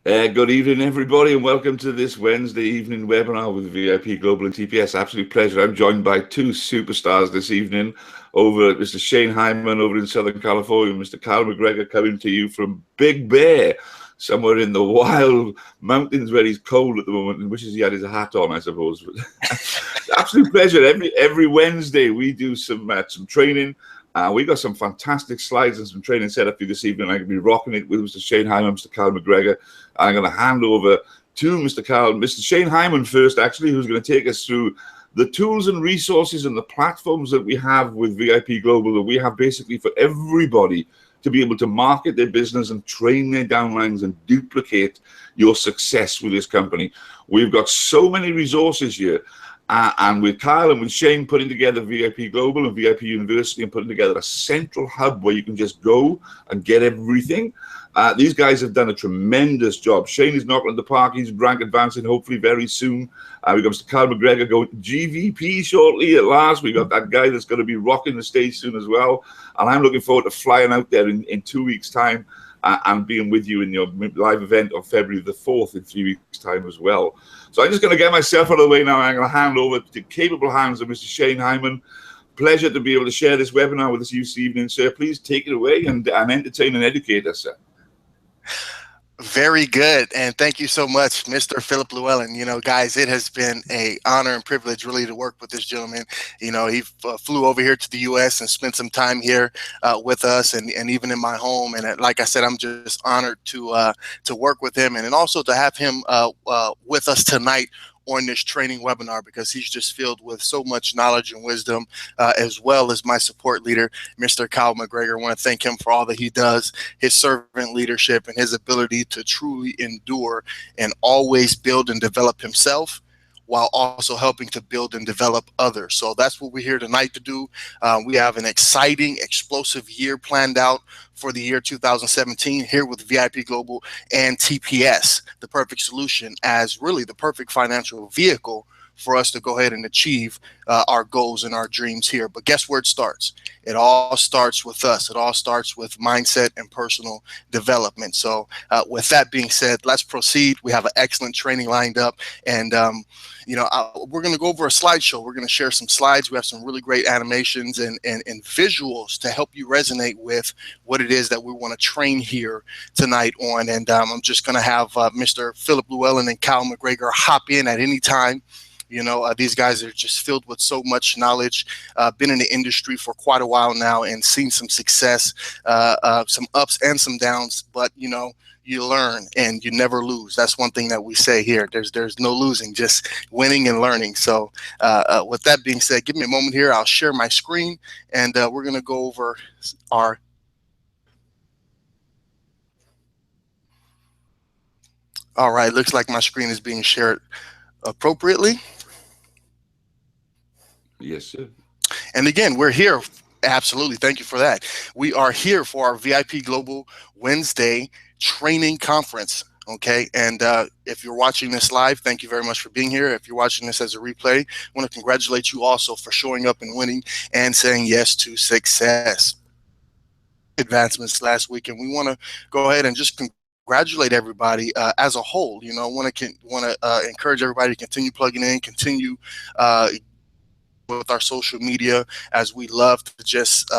Good evening, everybody, and welcome to this Wednesday evening webinar with VIP Global and TPS. Absolute pleasure. I'm joined by two superstars this evening over at Mr. Shane Hyman over in Southern California, Mr. Carl McGregor coming to you from Big Bear, somewhere in the wild mountains where he's cold at the moment and wishes he had his hat on, I suppose. Absolute pleasure. Every Wednesday we do some training. We got some fantastic slides and some training set up for you this evening. I'm going to be rocking it with Mr. Shane Hyman, Mr. Carl McGregor. I'm going to hand over to Mr. Shane Hyman first, actually, who's going to take us through the tools and resources and the platforms that we have with VIP Global that we have basically for everybody to be able to market their business and train their downlines and duplicate your success with this company. We've got so many resources here. And with Kyle and with Shane putting together VIP Global and VIP University and putting together a central hub where you can just go and get everything. These guys have done a tremendous job. Shane is knocking at the park. He's rank advancing hopefully very soon. We've got Mr. Kyle McGregor going to GVP shortly at last. We've got that guy that's going to be rocking the stage soon as well. And I'm looking forward to flying out there in 2 weeks' time and being with you in your live event on February the 4th in 3 weeks' time as well. So I'm just going to get myself out of the way now. I'm going to hand over to the capable hands of Mr. Shane Hyman. Pleasure to be able to share this webinar with us this evening, sir. Please take it away and entertain and educate us, sir. Very good, and thank you so much, Mr. Philip Llewellyn. You know, guys, it has been an honor and privilege really to work with this gentleman. You know, he flew over here to the U.S. and spent some time here with us, and even in my home. And like I said, I'm just honored to work with him, and also to have him with us tonight on this training webinar, because he's just filled with so much knowledge and wisdom, as well as my support leader, Mr. Kyle McGregor. I want to thank him for all that he does, his servant leadership, and his ability to truly endure and always build and develop himself, while also helping to build and develop others. So that's what we're here tonight to do. We have an exciting, explosive year planned out for the year 2017 here with VIP Global and TPS, the perfect solution as really the perfect financial vehicle for us to go ahead and achieve our goals and our dreams here. But guess where it starts? It all starts with us. It all starts with mindset and personal development. So with that being said, let's proceed. We have an excellent training lined up, and we're going to go over a slideshow. We're going to share some slides. We have some really great animations and visuals to help you resonate with what it is that we want to train here tonight on. And I'm just going to have Mr. Philip Llewellyn and Kyle McGregor hop in at any time. You know, these guys are just filled with so much knowledge, been in the industry for quite a while now and seen some success, some ups and some downs, but, you know, you learn and you never lose. That's one thing that we say here. There's no losing, just winning and learning. So with that being said, give me a moment here. I'll share my screen, and we're going to go over our all right, looks like my screen is being shared appropriately. Yes, sir. And again, we're here. Absolutely. Thank you for that. We are here for our VIP Global Wednesday training conference. Okay. And if you're watching this live, thank you very much for being here. If you're watching this as a replay, I want to congratulate you also for showing up and winning and saying yes to success. Advancements last week, and we want to go ahead and just congratulate everybody as a whole. You know, want to encourage everybody to continue plugging in, continue with our social media, as we love to just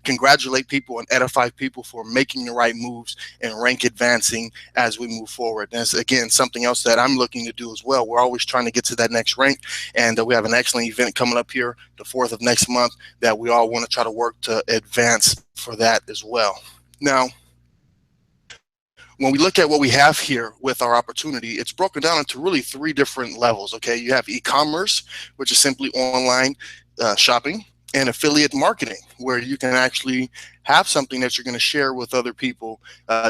congratulate people and edify people for making the right moves and rank advancing as we move forward. And it's, again, something else that I'm looking to do as well. We're always trying to get to that next rank, and we have an excellent event coming up here the 4th of next month that we all want to try to work to advance for that as well. Now, when we look at what we have here with our opportunity, it's broken down into really 3 different levels. Okay, you have e-commerce, which is simply online shopping, and affiliate marketing, where you can actually have something that you're going to share with other people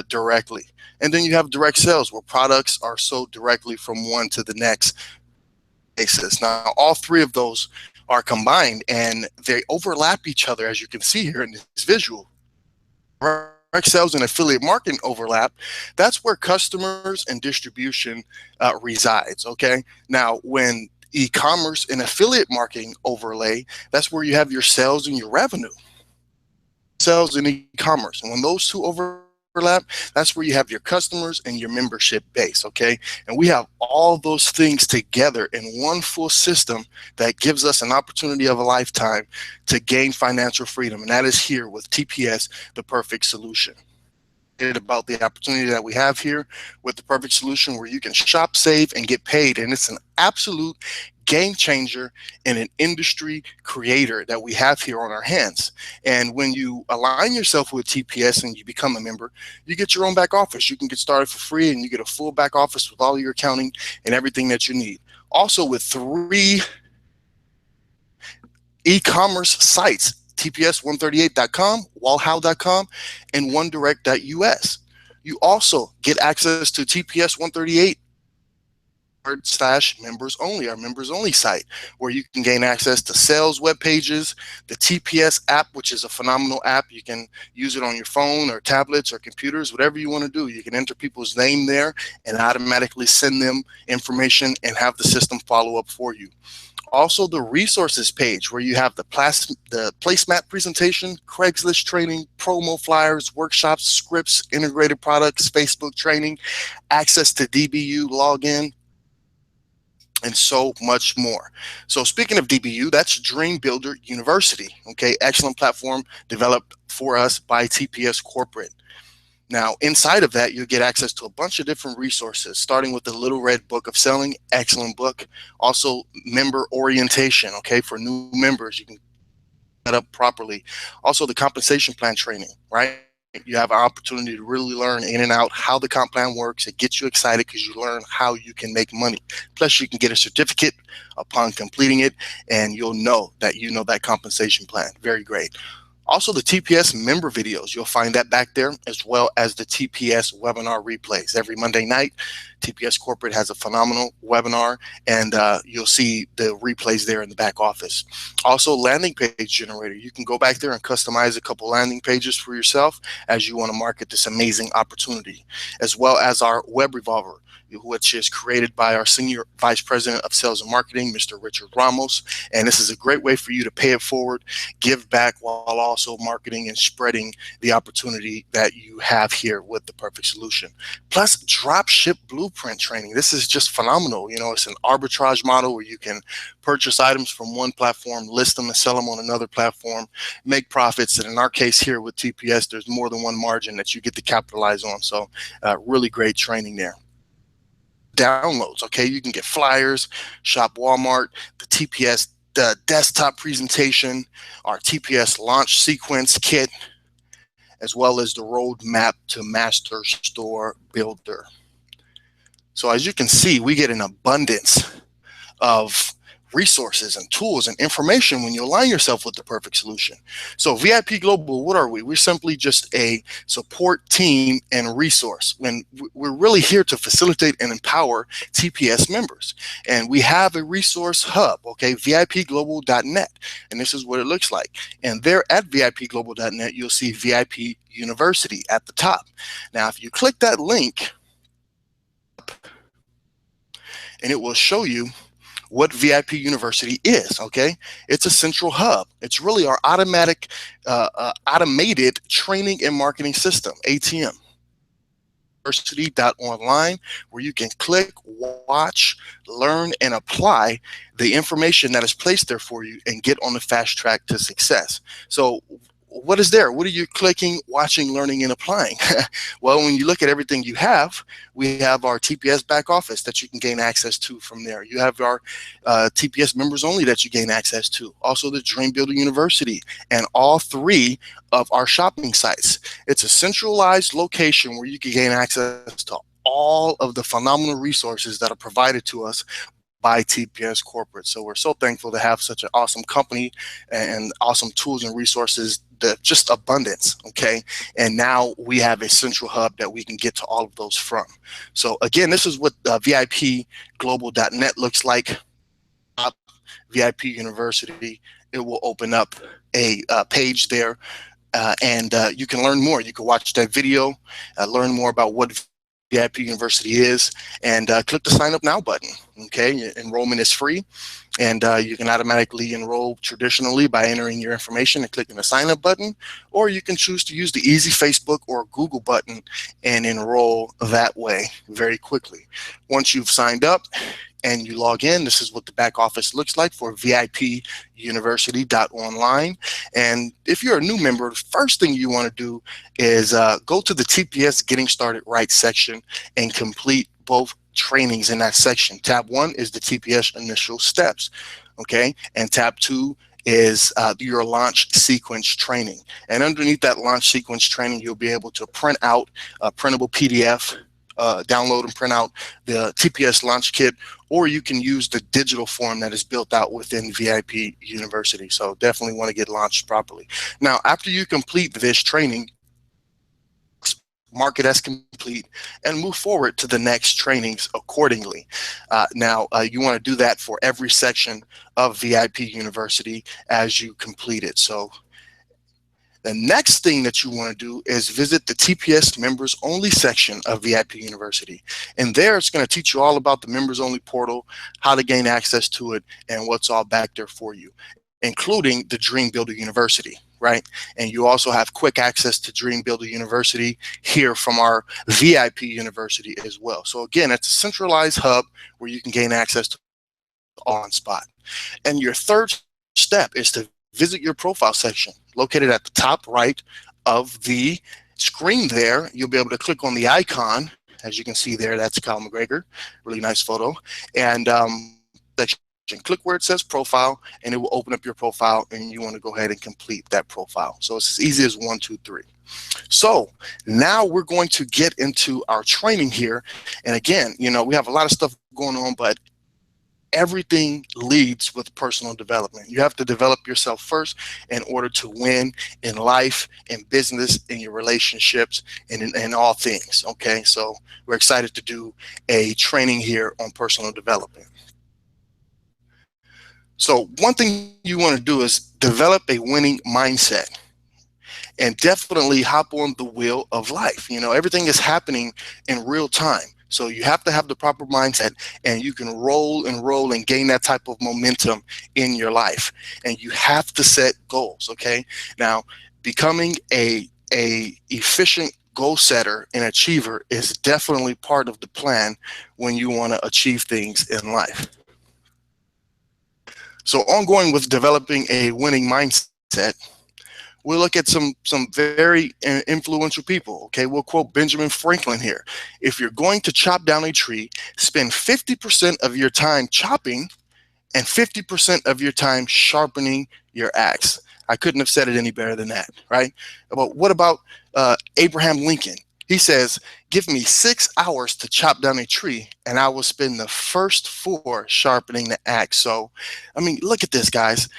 directly. And then you have direct sales, where products are sold directly from one to the next basis. Now, all 3 of those are combined, and they overlap each other, as you can see here in this visual. Direct sales and affiliate marketing overlap. That's where customers and distribution resides. Okay. Now, when e-commerce and affiliate marketing overlay, that's where you have your sales and your revenue. Sales and e-commerce. And when those 2 overlap, overlap, that's where you have your customers and your membership base, okay? And we have all those things together in one full system that gives us an opportunity of a lifetime to gain financial freedom. And that is here with TPS, the perfect solution. About the opportunity that we have here with the perfect solution, where you can shop, save, and get paid. And it's an absolute game changer and an industry creator that we have here on our hands. And when you align yourself with TPS and you become a member, you get your own back office. You can get started for free, and you get a full back office with all your accounting and everything that you need. Also, with 3 e-commerce sites, TPS138.com, wallhow.com, and onedirect.us. You also get access to TPS138 /members only, our members only site, where you can gain access to sales web pages, the TPS app, which is a phenomenal app. You can use it on your phone or tablets or computers, whatever you want to do. You can enter people's name there and automatically send them information and have the system follow up for you. Also, the resources page, where you have the placemat presentation, Craigslist training, promo flyers, workshops, scripts, integrated products, Facebook training, access to DBU login, and so much more. So speaking of DBU, that's Dream Builder University. Okay, excellent platform developed for us by TPS Corporate. Now, inside of that, you'll get access to a bunch of different resources, starting with the Little Red Book of Selling, excellent book. Also, member orientation, okay, for new members, you can set up properly. Also, the compensation plan training, right? You have an opportunity to really learn in and out how the comp plan works. It gets you excited because you learn how you can make money. Plus, you can get a certificate upon completing it, and you'll know that you know that compensation plan. Very great. Also, the TPS member videos, you'll find that back there, as well as the TPS webinar replays. Every Monday night, TPS Corporate has a phenomenal webinar, and you'll see the replays there in the back office. Also, landing page generator. You can go back there and customize a couple landing pages for yourself as you want to market this amazing opportunity, as well as our web revolver, which is created by our Senior Vice President of Sales and Marketing, Mr. Richard Ramos. And this is a great way for you to pay it forward, give back, while also marketing and spreading the opportunity that you have here with the perfect solution. Plus, drop ship blueprint training. This is just phenomenal. You know, it's an arbitrage model where you can purchase items from one platform, list them and sell them on another platform, make profits. And in our case here with TPS, there's more than one margin that you get to capitalize on. So really great training there. Downloads, okay, you can get flyers, shop Walmart, the TPS desktop presentation, our TPS launch sequence kit, as well as the roadmap to master store builder. So as you can see, we get an abundance of resources and tools and information when you align yourself with the perfect solution. So VIP Global, what are we? We're simply just a support team and resource. When we're really here to facilitate and empower TPS members. And we have a resource hub, okay, VIPglobal.net. And this is what it looks like. And there at VIPglobal.net, you'll see VIP University at the top. Now, if you click that link, and it will show you what VIP University is, okay? It's a central hub. It's really our automated training and marketing system, ATM. University.online, where you can click, watch, learn, and apply the information that is placed there for you and get on the fast track to success. So what is there? What are you clicking, watching, learning, and applying? Well, when you look at everything you have, we have our TPS back office that you can gain access to from there. You have our TPS members only that you gain access to. Also the Dream Builder University and all 3 of our shopping sites. It's a centralized location where you can gain access to all of the phenomenal resources that are provided to us by TPS Corporate. So we're so thankful to have such an awesome company and awesome tools and resources, that just abundance, okay? And now we have a central hub that we can get to all of those from. So again, this is what VIPglobal.net looks like. VIP University, it will open up a page there, and you can learn more. You can watch that video, learn more about what VIP University is, and click the sign up now button. Okay, enrollment is free, and you can automatically enroll traditionally by entering your information and clicking the sign up button, or you can choose to use the easy Facebook or Google button and enroll that way very quickly. Once you've signed up and you log in, this is what the back office looks like for VIPUniversity.online. And if you're a new member, the first thing you want to do is go to the TPS Getting Started Right section and complete both trainings in that section. Tab 1 is the TPS Initial Steps, okay? And tab 2 is your launch sequence training. And underneath that launch sequence training, you'll be able to print out a printable PDF, download and print out the TPS launch kit, or you can use the digital form that is built out within VIP University. So definitely want to get launched properly. Now, after you complete this training, mark it as complete and move forward to the next trainings accordingly. You want to do that for every section of VIP University as you complete it. So the next thing that you want to do is visit the TPS members only section of VIP University. And there it's going to teach you all about the members only portal, how to gain access to it, and what's all back there for you, including the Dream Builder University, right? And you also have quick access to Dream Builder University here from our VIP University as well. So again, it's a centralized hub where you can gain access to all on spot. And your third step is to visit your profile section located at the top right of the screen there. You'll be able to click on the icon. As you can see there, that's Kyle McGregor. Really nice photo. And click where it says profile, and it will open up your profile, and you want to go ahead and complete that profile. So it's as easy as 1, 2, 3. So now we're going to get into our training here. And again, we have a lot of stuff going on, but everything leads with personal development. You have to develop yourself first in order to win in life, in business, in your relationships, and in all things. Okay, so we're excited to do a training here on personal development. So one thing you want to do is develop a winning mindset and definitely hop on the wheel of life. Everything is happening in real time. So you have to have the proper mindset, and you can roll and gain that type of momentum in your life. And you have to set goals, okay? Now, becoming a efficient goal setter and achiever is definitely part of the plan when you want to achieve things in life. So ongoing with developing a winning mindset, we'll look at some very influential people. Okay, we'll quote Benjamin Franklin here. If you're going to chop down a tree, spend 50% of your time chopping and 50% of your time sharpening your axe. I couldn't have said it any better than that, right? But what about Abraham Lincoln? He says, give me 6 hours to chop down a tree, and I will spend the first 4 sharpening the axe. So, I mean, look at this, guys.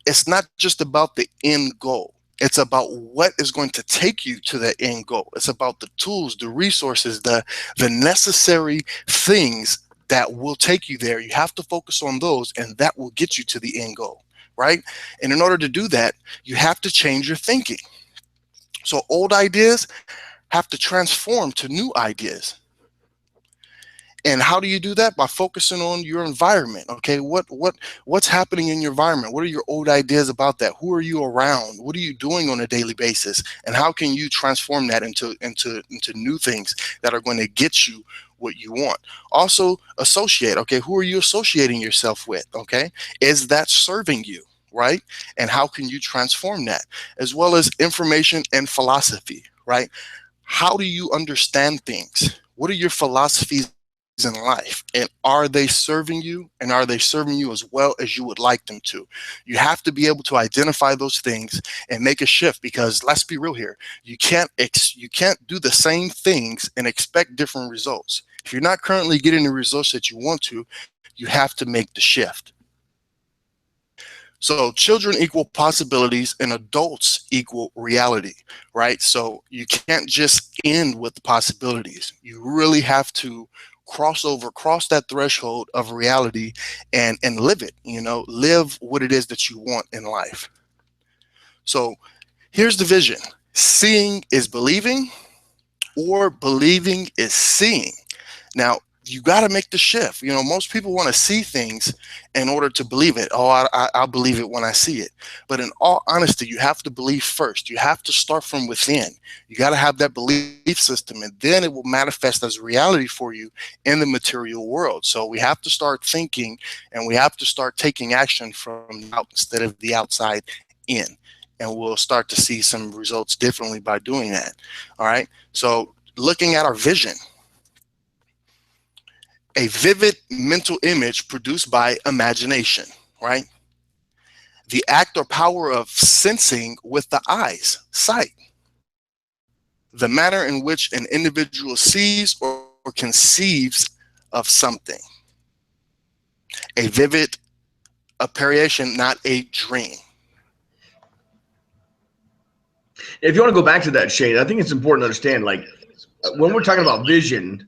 It's not just about the end goal. It's about what is going to take you to the end goal. It's about the tools, the resources, the necessary things that will take you there. You have to focus on those, and that will get you to the end goal, right? And in order to do that, you have to change your thinking. So old ideas have to transform to new ideas. And how do you do that? By focusing on your environment. Okay, what's happening in your environment? What are your old ideas about that? Who are you around? What are you doing on a daily basis? And how can you transform that into new things that are going to get you what you want? Also, associate. Okay, who are you associating yourself with? Okay, is that serving you? Right? And how can you transform that? As well as information and philosophy. Right? How do you understand things? What are your philosophies in life, and are they serving you, and are they serving you as well as you would like them to? You have to be able to identify those things and make a shift, because let's be real here, you can't do the same things and expect different results. If you're not currently getting the results that you want to, you have to make the shift. So children equal possibilities and adults equal reality, right? So you can't just end with the possibilities. You really have to cross that threshold of reality and live it, live what it is that you want in life. So here's the vision. Seeing is believing, or believing is seeing. Now, you got to make the shift. You know, most people want to see things in order to believe it. Oh, I'll believe it when I see it. But in all honesty, you have to believe first. You have to start from within. You got to have that belief system, and then it will manifest as reality for you in the material world. So we have to start thinking, and we have to start taking action from out instead of the outside in. And we'll start to see some results differently by doing that. All right. So looking at our vision, a vivid mental image produced by imagination, right? The act or power of sensing with the eyes, sight. The manner in which an individual sees or conceives of something. A vivid apparition, not a dream. If you want to go back to that, Shane, I think it's important to understand, like, when we're talking about vision,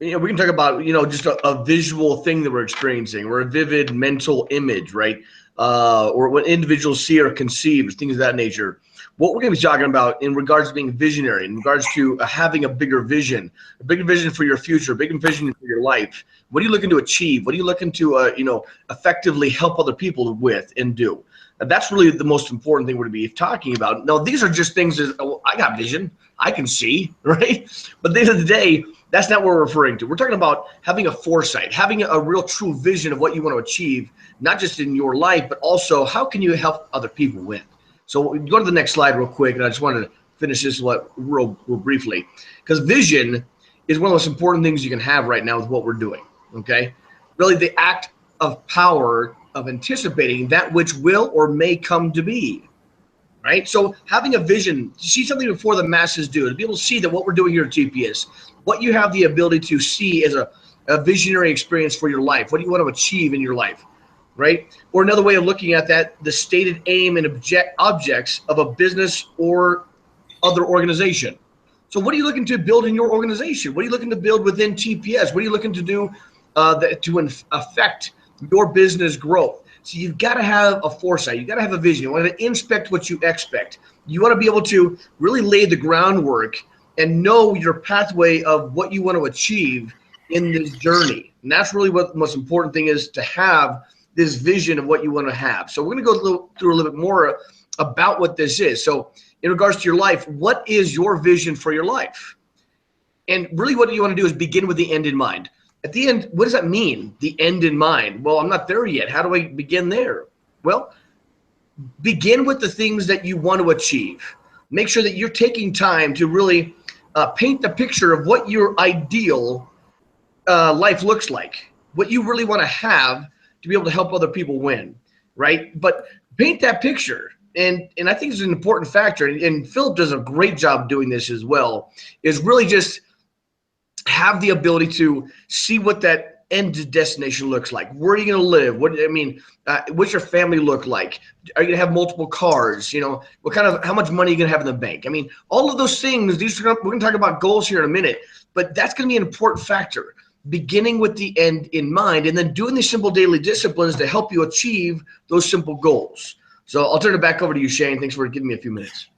you know, we can talk about, you know, just a visual thing that we're experiencing, or a vivid mental image, right? Or what individuals see or conceive, things of that nature. What we're going to be talking about in regards to being visionary, in regards to having a bigger vision for your future, a bigger vision for your life. What are you looking to achieve? What are you looking to, you know, effectively help other people with and do? And that's really the most important thing we're going to be talking about. Now, these are just things that, oh, I got vision, I can see, right? But at the end of the day, that's not what we're referring to. We're talking about having a foresight, having a real true vision of what you want to achieve, not just in your life, but also how can you help other people win? So go to the next slide real quick, and I just wanted to finish this real briefly, because vision is one of the most important things you can have right now with what we're doing, okay? Really the act of power of anticipating that which will or may come to be, right? So having a vision, to see something before the masses do, to be able to see that what we're doing here at TPS, what you have the ability to see as a visionary experience for your life, what do you want to achieve in your life, right? Or another way of looking at that, the stated aim and objects of a business or other organization. So what are you looking to build in your organization? What are you looking to build within TPS? What are you looking to do to affect your business growth? So you've got to have a foresight. You've got to have a vision. You want to inspect what you expect. You want to be able to really lay the groundwork and know your pathway of what you want to achieve in this journey. And that's really what the most important thing is, to have this vision of what you want to have. So we're going to go through a little bit more about what this is. So in regards to your life, what is your vision for your life? And really what you want to do is begin with the end in mind. At the end, what does that mean, the end in mind? Well, I'm not there yet. How do I begin there? Well, begin with the things that you want to achieve. Make sure that you're taking time to really paint the picture of what your ideal life looks like, what you really want to have to be able to help other people win, right? But paint that picture. And I think it's an important factor, and Philip does a great job doing this as well, is really just have the ability to see what that end destination looks like. Where are you going to live? What's your family look like? Are you going to have multiple cars? You know, how much money are you going to have in the bank? I mean, all of those things, we're going to talk about goals here in a minute, but that's going to be an important factor. Beginning with the end in mind, and then doing these simple daily disciplines to help you achieve those simple goals. So I'll turn it back over to you, Shane. Thanks for giving me a few minutes.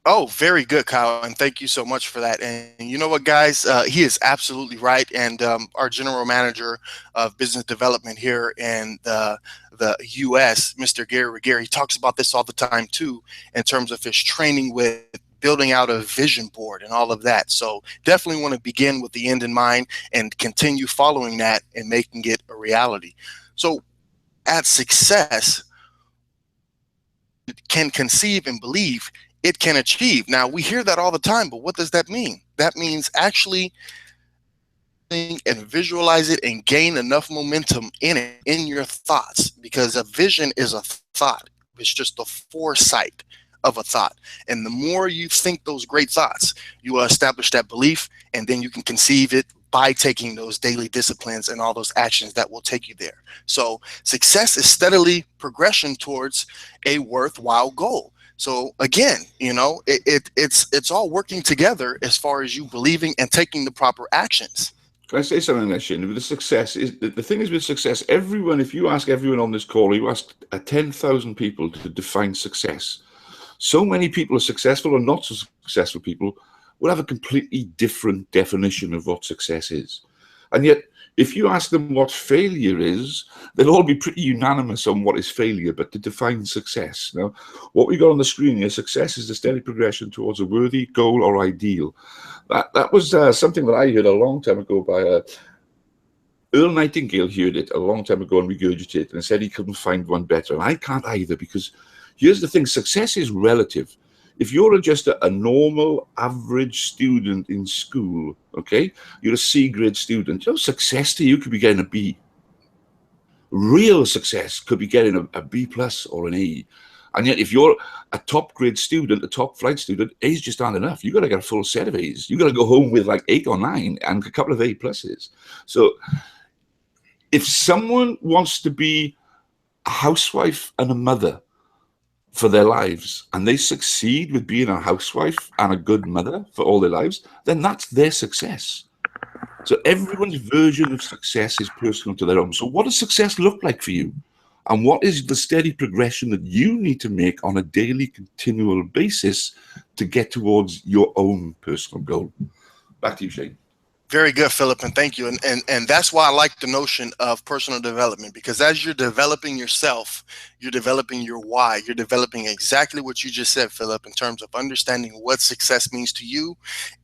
Oh, very good, Kyle, and thank you so much for that. And you know what, guys, he is absolutely right. And our general manager of business development here in the U.S., Mr. Gary Regari, talks about this all the time too, in terms of his training with building out a vision board and all of that. So definitely want to begin with the end in mind and continue following that and making it a reality. So at success, can conceive and believe, it can achieve. Now, we hear that all the time, but what does that mean? That means actually think and visualize it and gain enough momentum in it, in your thoughts, because a vision is a thought. It's just the foresight of a thought. And the more you think those great thoughts, you will establish that belief, and then you can conceive it by taking those daily disciplines and all those actions that will take you there. So success is steadily progression towards a worthwhile goal. So again, you know, it's all working together as far as you believing and taking the proper actions. Can I say something there, Shane? With the success, the thing is with success, everyone, if you ask everyone on this call, you ask 10,000 people to define success. So many people are successful or not so successful people will have a completely different definition of what success is. And yet, if you ask them what failure is, they'll all be pretty unanimous on what is failure, but to define success. Now, what we got on the screen here, success is the steady progression towards a worthy goal or ideal. That was something that I heard a long time ago by Earl Nightingale. Heard it a long time ago and regurgitated and said he couldn't find one better. And I can't either, because here's the thing, success is relative. If you're just a normal, average student in school, okay, you're a C grade student, success to you could be getting a B. Real success could be getting a B plus or an A. And yet, if you're a top grade student, a top flight student, A's just aren't enough. You've got to get a full set of A's. You've got to go home with like 8 or 9 and a couple of A pluses. So if someone wants to be a housewife and a mother for their lives, and they succeed with being a housewife and a good mother for all their lives, then that's their success. So everyone's version of success is personal to their own. So what does success look like for you? And what is the steady progression that you need to make on a daily, continual basis to get towards your own personal goal? Back to you, Shane. Very good, Philip, and thank you. And that's why I like the notion of personal development, because as you're developing yourself, you're developing your why. You're developing exactly what you just said, Philip, in terms of understanding what success means to you,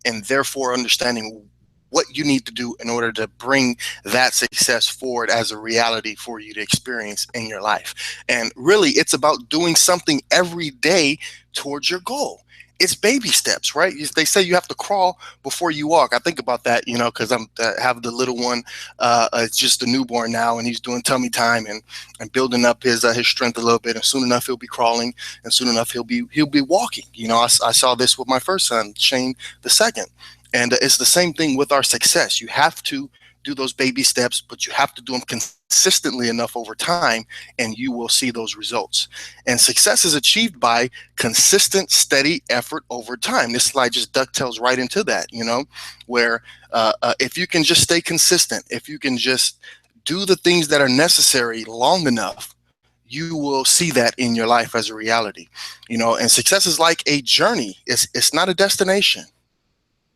and therefore understanding what you need to do in order to bring that success forward as a reality for you to experience in your life. And really, it's about doing something every day towards your goal. It's baby steps, right? They say you have to crawl before you walk. I think about that, because I have the little one, just a newborn now, and he's doing tummy time and building up his strength a little bit. And soon enough, he'll be crawling, and soon enough, he'll be walking. I saw this with my first son, Shane II. And it's the same thing with our success. You have to do those baby steps, but you have to do them consistently enough over time, and you will see those results. And success is achieved by consistent, steady effort over time. This slide just ducktails right into that, where if you can just stay consistent, if you can just do the things that are necessary long enough, you will see that in your life as a reality. And success is like a journey. It's not a destination.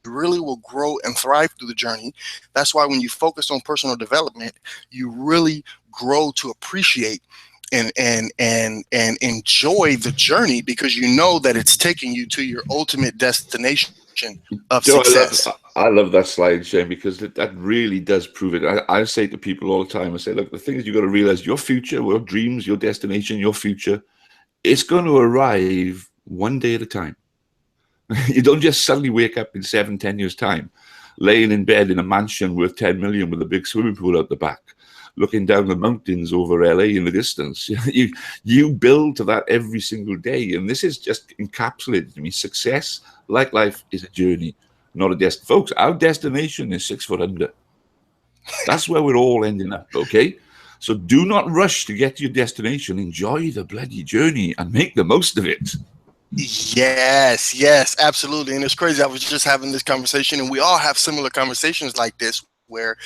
You really will grow and thrive through the journey. That's why when you focus on personal development, you really grow to appreciate and enjoy the journey, because you know that it's taking you to your ultimate destination of success. I love that slide, Shane, because that really does prove it. I say to people all the time, I say, look, the thing is, you've got to realize your future, your dreams, your destination, your future, it's going to arrive one day at a time. You don't just suddenly wake up in 7-10 years' time, laying in bed in a mansion worth 10 million with a big swimming pool out the back, looking down the mountains over LA in the distance. You build to that every single day. And this is just encapsulated to me. Success, like life, is a journey, not a destination. Folks, our destination is 6 foot under. That's where we're all ending up, okay? So do not rush to get to your destination. Enjoy the bloody journey and make the most of it. Yes, absolutely. And it's crazy. I was just having this conversation, and we all have similar conversations like this, where,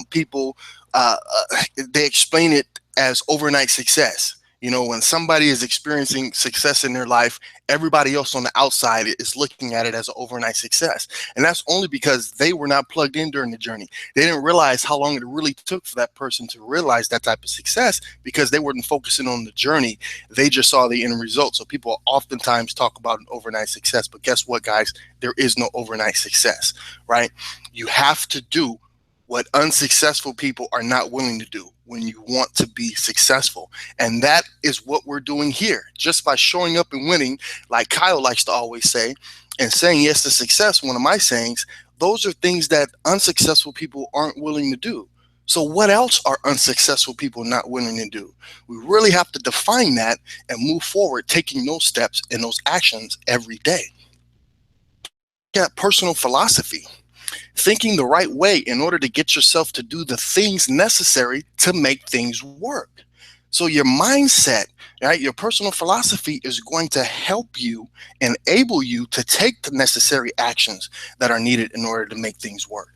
people, they explain it as overnight success. When somebody is experiencing success in their life, everybody else on the outside is looking at it as an overnight success. And that's only because they were not plugged in during the journey. They didn't realize how long it really took for that person to realize that type of success, because they weren't focusing on the journey. They just saw the end result. So people oftentimes talk about an overnight success, but guess what, guys? There is no overnight success, right? You have to do what unsuccessful people are not willing to do when you want to be successful. And that is what we're doing here. Just by showing up and winning, like Kyle likes to always say, and saying yes to success, one of my sayings, those are things that unsuccessful people aren't willing to do. So what else are unsuccessful people not willing to do? We really have to define that and move forward, taking those steps and those actions every day. Look at personal philosophy. Thinking the right way in order to get yourself to do the things necessary to make things work. So your mindset, right, your personal philosophy is going to help you, enable you to take the necessary actions that are needed in order to make things work.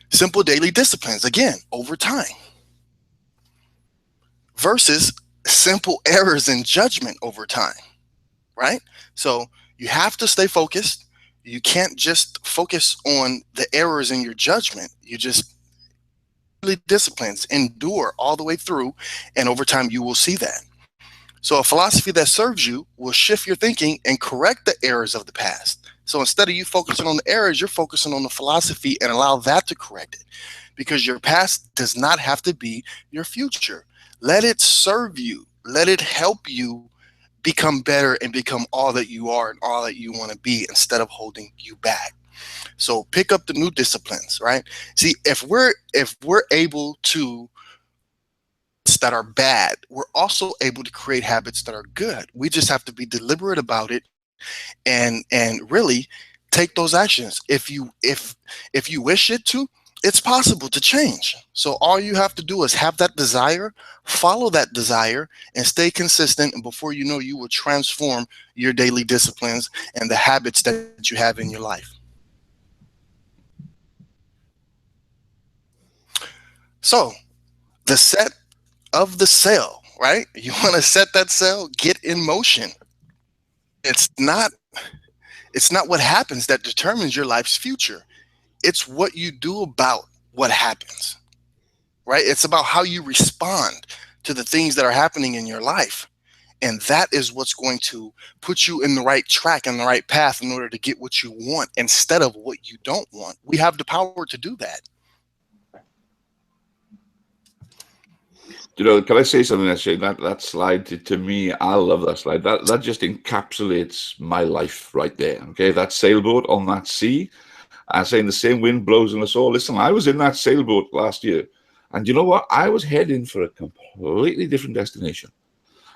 Simple daily disciplines, again, over time, versus simple errors in judgment over time, right? So You have to stay focused. You can't just focus on the errors in your judgment. You just really disciplines, endure all the way through, and over time you will see that. So a philosophy that serves you will shift your thinking and correct the errors of the past. So instead of you focusing on the errors, you're focusing on the philosophy and allow that to correct it, because your past does not have to be your future. Let it serve you. Let it help you become better and become all that you are and all that you want to be, instead of holding you back. So pick up the new disciplines, right? See, if we're able to that are bad, we're also able to create habits that are good. We just have to be deliberate about it and really take those actions. If you wish it to, it's possible to change. So all you have to do is have that desire, follow that desire, and stay consistent. And before you know, you will transform your daily disciplines and the habits that you have in your life. So the set of the sail, right? You want to set that sail, get in motion. It's not what happens that determines your life's future. It's what you do about what happens, right? It's about how you respond to the things that are happening in your life. And that is what's going to put you in the right track and the right path in order to get what you want instead of what you don't want. We have the power to do that. You know, can I say something there, Shane? That slide, to me, I love that slide. That just encapsulates my life right there. Okay, that sailboat on that sea. I'm saying the same wind blows on us all. Listen, I was in that sailboat last year, and you know what? I was heading for a completely different destination.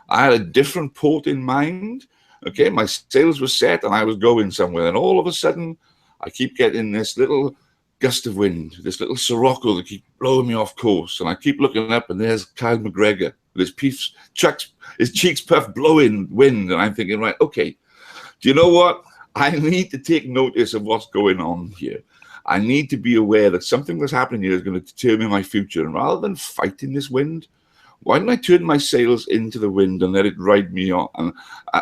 I had a different port in mind. Okay, my sails were set, and I was going somewhere. And all of a sudden, I keep getting this little gust of wind, this little sirocco that keeps blowing me off course. And I keep looking up, and there's Kyle McGregor with his cheeks puffed, blowing wind. And I'm thinking, right, okay, do you know what? I need to take notice of what's going on here. I need to be aware that something that's happening here is going to determine my future. And rather than fighting this wind, why don't I turn my sails into the wind and let it ride me on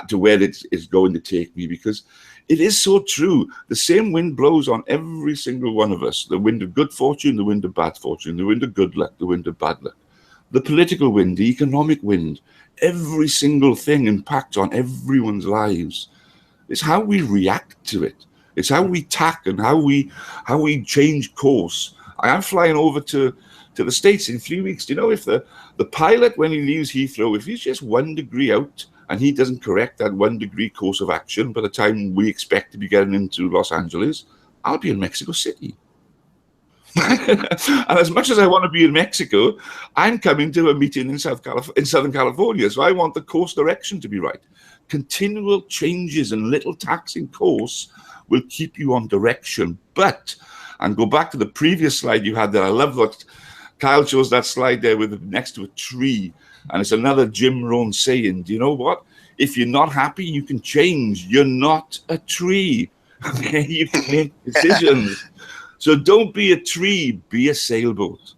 to where it is going to take me? Because it is so true. The same wind blows on every single one of us. The wind of good fortune, the wind of bad fortune, the wind of good luck, the wind of bad luck. The political wind, the economic wind, every single thing impacts on everyone's lives. It's how we react to it. It's how we tack and how we change course. I am flying over to the States in 3 weeks. You know, if the pilot, when he leaves Heathrow, if he's just 1 degree out and he doesn't correct that 1 degree course of action by the time we expect to be getting into Los Angeles, I'll be in Mexico City. And as much as I want to be in Mexico, I'm coming to a meeting in Southern California, so I want the course direction to be right. Continual changes and little tacks in course will keep you on direction. But, and go back to the previous slide you had there, I love what Kyle shows, that slide there with next to a tree. And it's another Jim Rohn saying, do you know what? If you're not happy, you can change. You're not a tree. Okay, you can make decisions. So don't be a tree, be a sailboat.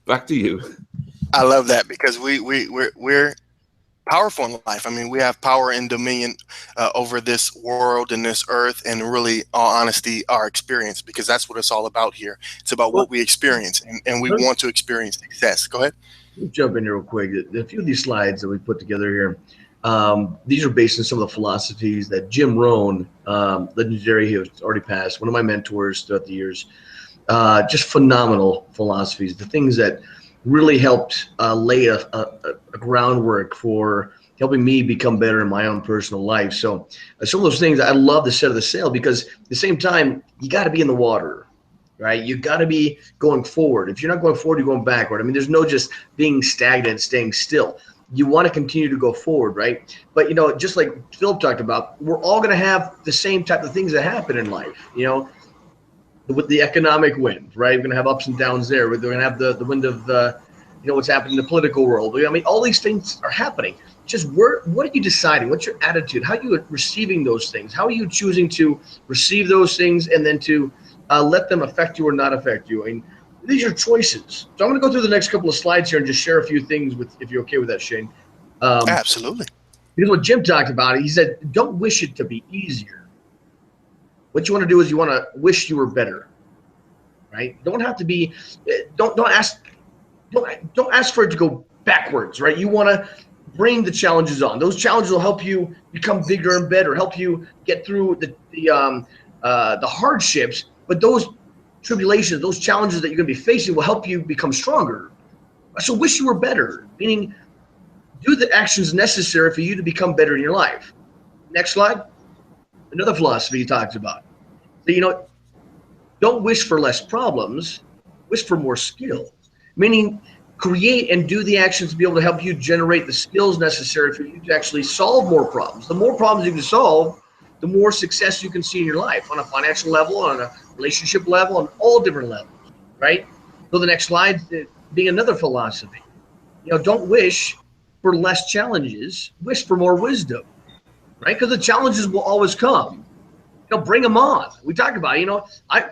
Back to you. I love that, because we're powerful in life. I mean, we have power and dominion over this world and this earth, and really, all honesty, our experience, because that's what it's all about here. It's about what we experience, and we want to experience success. Go ahead. Let me jump in here real quick. A few of these slides that we put together here, these are based on some of the philosophies that Jim Rohn, legendary, he was already passed, one of my mentors throughout the years, just phenomenal philosophies, the things that really helped lay a groundwork for helping me become better in my own personal life. So some of those things, I love the set of the sail, because at the same time, you got to be in the water, right? You got to be going forward. If you're not going forward, you're going backward. I mean, there's no just being stagnant, staying still. You want to continue to go forward, right? But, you know, just like Philip talked about, we're all going to have the same type of things that happen in life, you know, with the economic wind, right? We're going to have ups and downs there. We're going to have the wind of, you know, what's happening in the political world. I mean, all these things are happening. Just what are you deciding? What's your attitude? How are you receiving those things? How are you choosing to receive those things and then to let them affect you or not affect you? I mean, these are choices. So I'm going to go through the next couple of slides here and just share a few things with, if you're okay with that, Shane. Absolutely. Because what Jim talked about, he said, don't wish it to be easier. What you want to do is you want to wish you were better, right? Don't have to be, don't ask for it to go backwards, right? You want to bring the challenges on. Those challenges will help you become bigger and better, help you get through the hardships. But those tribulations, those challenges that you're going to be facing will help you become stronger. So wish you were better, meaning do the actions necessary for you to become better in your life. Next slide. Another philosophy he talks about. So, don't wish for less problems, wish for more skill. Meaning create and do the actions to be able to help you generate the skills necessary for you to actually solve more problems. The more problems you can solve, the more success you can see in your life on a financial level, on a relationship level, on all different levels, right? So the next slide being another philosophy. Don't wish for less challenges, wish for more wisdom, right? Because the challenges will always come. Bring them on. We talk about,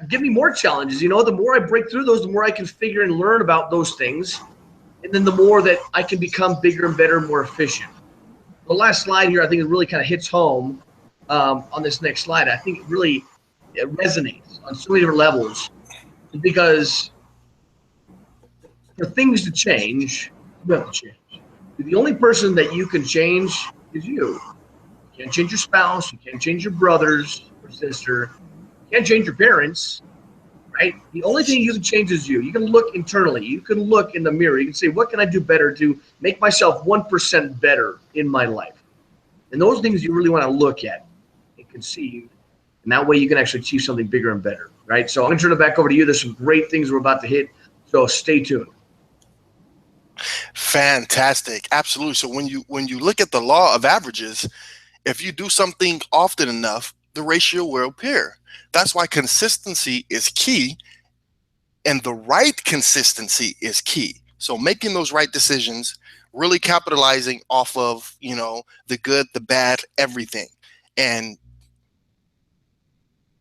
give me more challenges. The more I break through those, the more I can figure and learn about those things. And then the more that I can become bigger and better, more efficient. The last slide here, I think it really kind of hits home on this next slide. I think it resonates on so many different levels because for things to change, you have to change. The only person that you can change is you. You can't change your spouse. You can't change your brothers or sister. You can't change your parents, right? The only thing you can change is you. You can look internally. You can look in the mirror. You can say, what can I do better to make myself 1% better in my life? And those things you really want to look at and conceive. And that way you can actually achieve something bigger and better, right? So I'm going to turn it back over to you. There's some great things we're about to hit. So stay tuned. Fantastic. Absolutely. So when you look at the law of averages, if you do something often enough, the ratio will appear. That's why consistency is key, and the right consistency is key. So making those right decisions, really capitalizing off of, the good, the bad, everything, and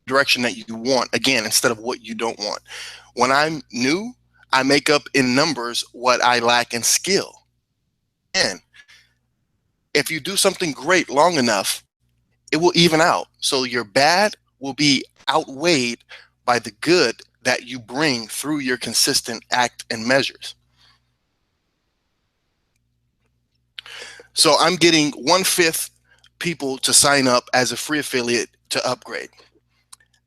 direction that you want, again, instead of what you don't want. When I'm new, I make up in numbers what I lack in skill. And if you do something great long enough, it will even out. So your bad will be outweighed by the good that you bring through your consistent act and measures. So I'm getting 1/5 people to sign up as a free affiliate to upgrade.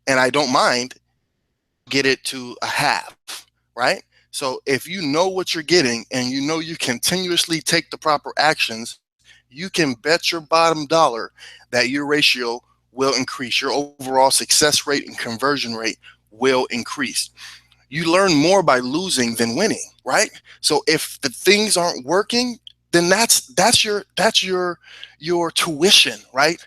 And I don't mind get it to a half, right? So if you know what you're getting and you continuously take the proper actions, you can bet your bottom dollar that your ratio will increase. Your overall success rate and conversion rate will increase. You learn more by losing than winning, right? So if the things aren't working, then that's your tuition, right?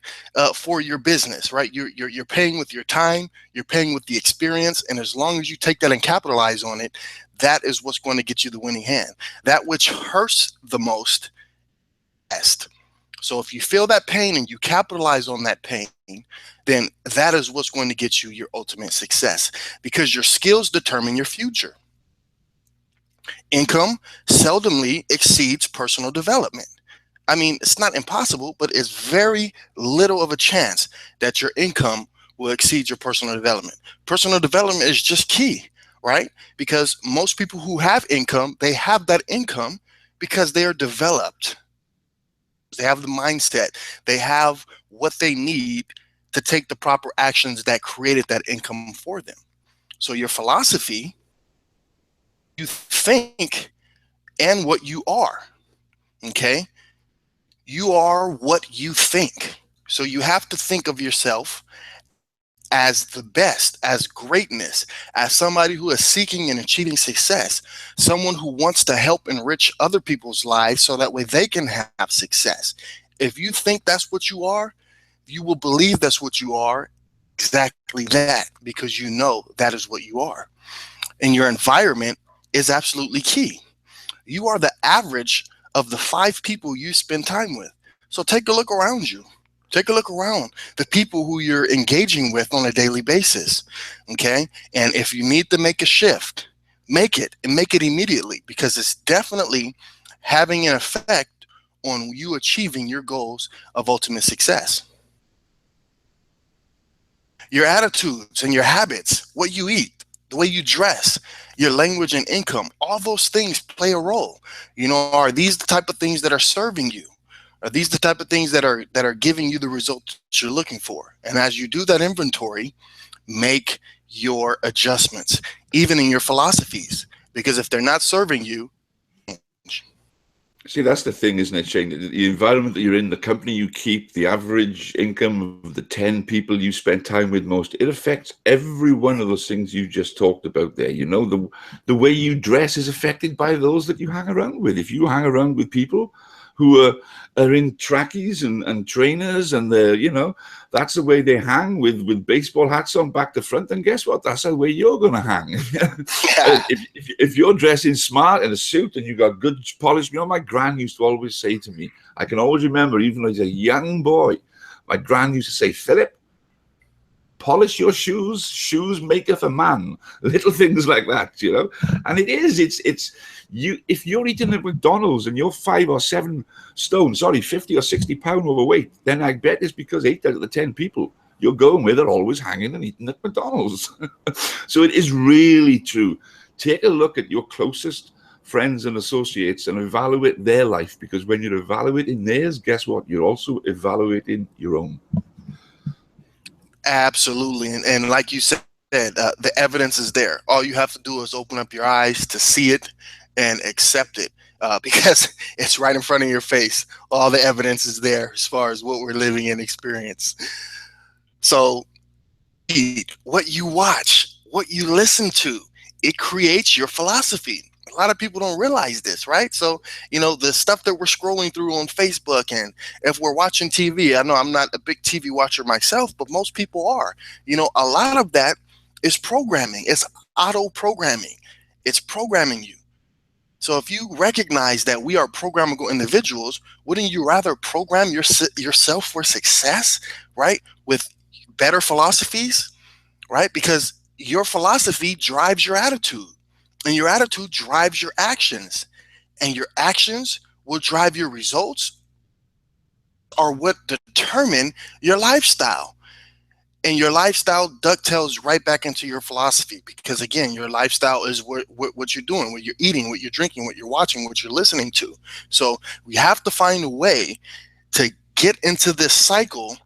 For your business, right? You're paying with your time, you're paying with the experience, and as long as you take that and capitalize on it, that is what's going to get you the winning hand. That which hurts the most, best. So if you feel that pain and you capitalize on that pain, then that is what's going to get you your ultimate success, because your skills determine your future. Income seldomly exceeds personal development. I mean, it's not impossible, but it's very little of a chance that your income will exceed your personal development. Personal development is just key, right? Because most people who have income, they have that income because they are developed. They have the mindset. They have what they need to take the proper actions that created that income for them. So your philosophy, you think, and what you are, okay? You are what you think. So you have to think of yourself as the best, as greatness, as somebody who is seeking and achieving success, someone who wants to help enrich other people's lives so that way they can have success. If you think that's what you are, you will believe that's what you are, exactly that, because you know that is what you are. And your environment is absolutely key. You are the average of the 5 people you spend time with. So take a look around you. Take a look around the people who you're engaging with on a daily basis, okay? And if you need to make a shift, make it, and make it immediately, because it's definitely having an effect on you achieving your goals of ultimate success. Your attitudes and your habits, what you eat, the way you dress, your language and income, all those things play a role. You know, are these the type of things that are serving you? Are these the type of things that are giving you the results you're looking for? And as you do that inventory, make your adjustments, even in your philosophies, because if they're not serving you. See, that's the thing, isn't it, Shane? The environment that you're in, the company you keep, the average income of the 10 people you spend time with most, it affects every one of those things you just talked about there. You know, the way you dress is affected by those that you hang around with. If you hang around with people who are in trackies and trainers, and they're, you know, that's the way they hang with baseball hats on back to front, and guess what? That's the way you're going to hang. if you're dressing smart in a suit and you got good polish, you know, my gran used to always say to me, I can always remember, even as a young boy, my gran used to say, Philip, polish your shoes, shoes maketh a man. Little things like that, you know. And it's you. If you're eating at McDonald's and you're 5 or 7 stone, 50 or 60 pound overweight, then I bet it's because 8 out of the 10 people you're going with are always hanging and eating at McDonald's. So it is really true. Take a look at your closest friends and associates and evaluate their life, because when you're evaluating theirs, guess what? You're also evaluating your own. Absolutely. And like you said, the evidence is there. All you have to do is open up your eyes to see it and accept it, because it's right in front of your face. All the evidence is there as far as what we're living and experience. So what you watch, what you listen to, it creates your philosophy. A lot of people don't realize this, right? So, you know, the stuff that we're scrolling through on Facebook, and if we're watching TV, I know I'm not a big TV watcher myself, but most people are. You know, a lot of that is programming. It's auto programming. It's programming you. So if you recognize that we are programmable individuals, wouldn't you rather program yourself for success, right? With better philosophies, right? Because your philosophy drives your attitude. And your attitude drives your actions, and your actions will drive your results, or what determine your lifestyle. And your lifestyle ducktails right back into your philosophy, because again, your lifestyle is what you're doing, what you're eating, what you're drinking, what you're watching, what you're listening to. So we have to find a way to get into this cycle,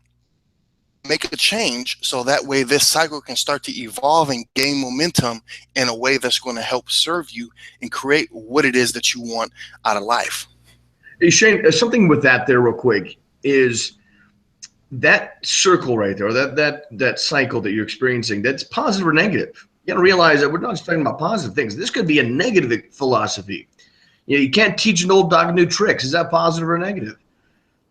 make a change, so that way this cycle can start to evolve and gain momentum in a way that's going to help serve you and create what it is that you want out of life. Hey, Shane, something with that there real quick is that circle right there, that cycle that you're experiencing, that's positive or negative. You got to realize that we're not just talking about positive things. This could be a negative philosophy. You know, you can't teach an old dog new tricks. Is that positive or negative?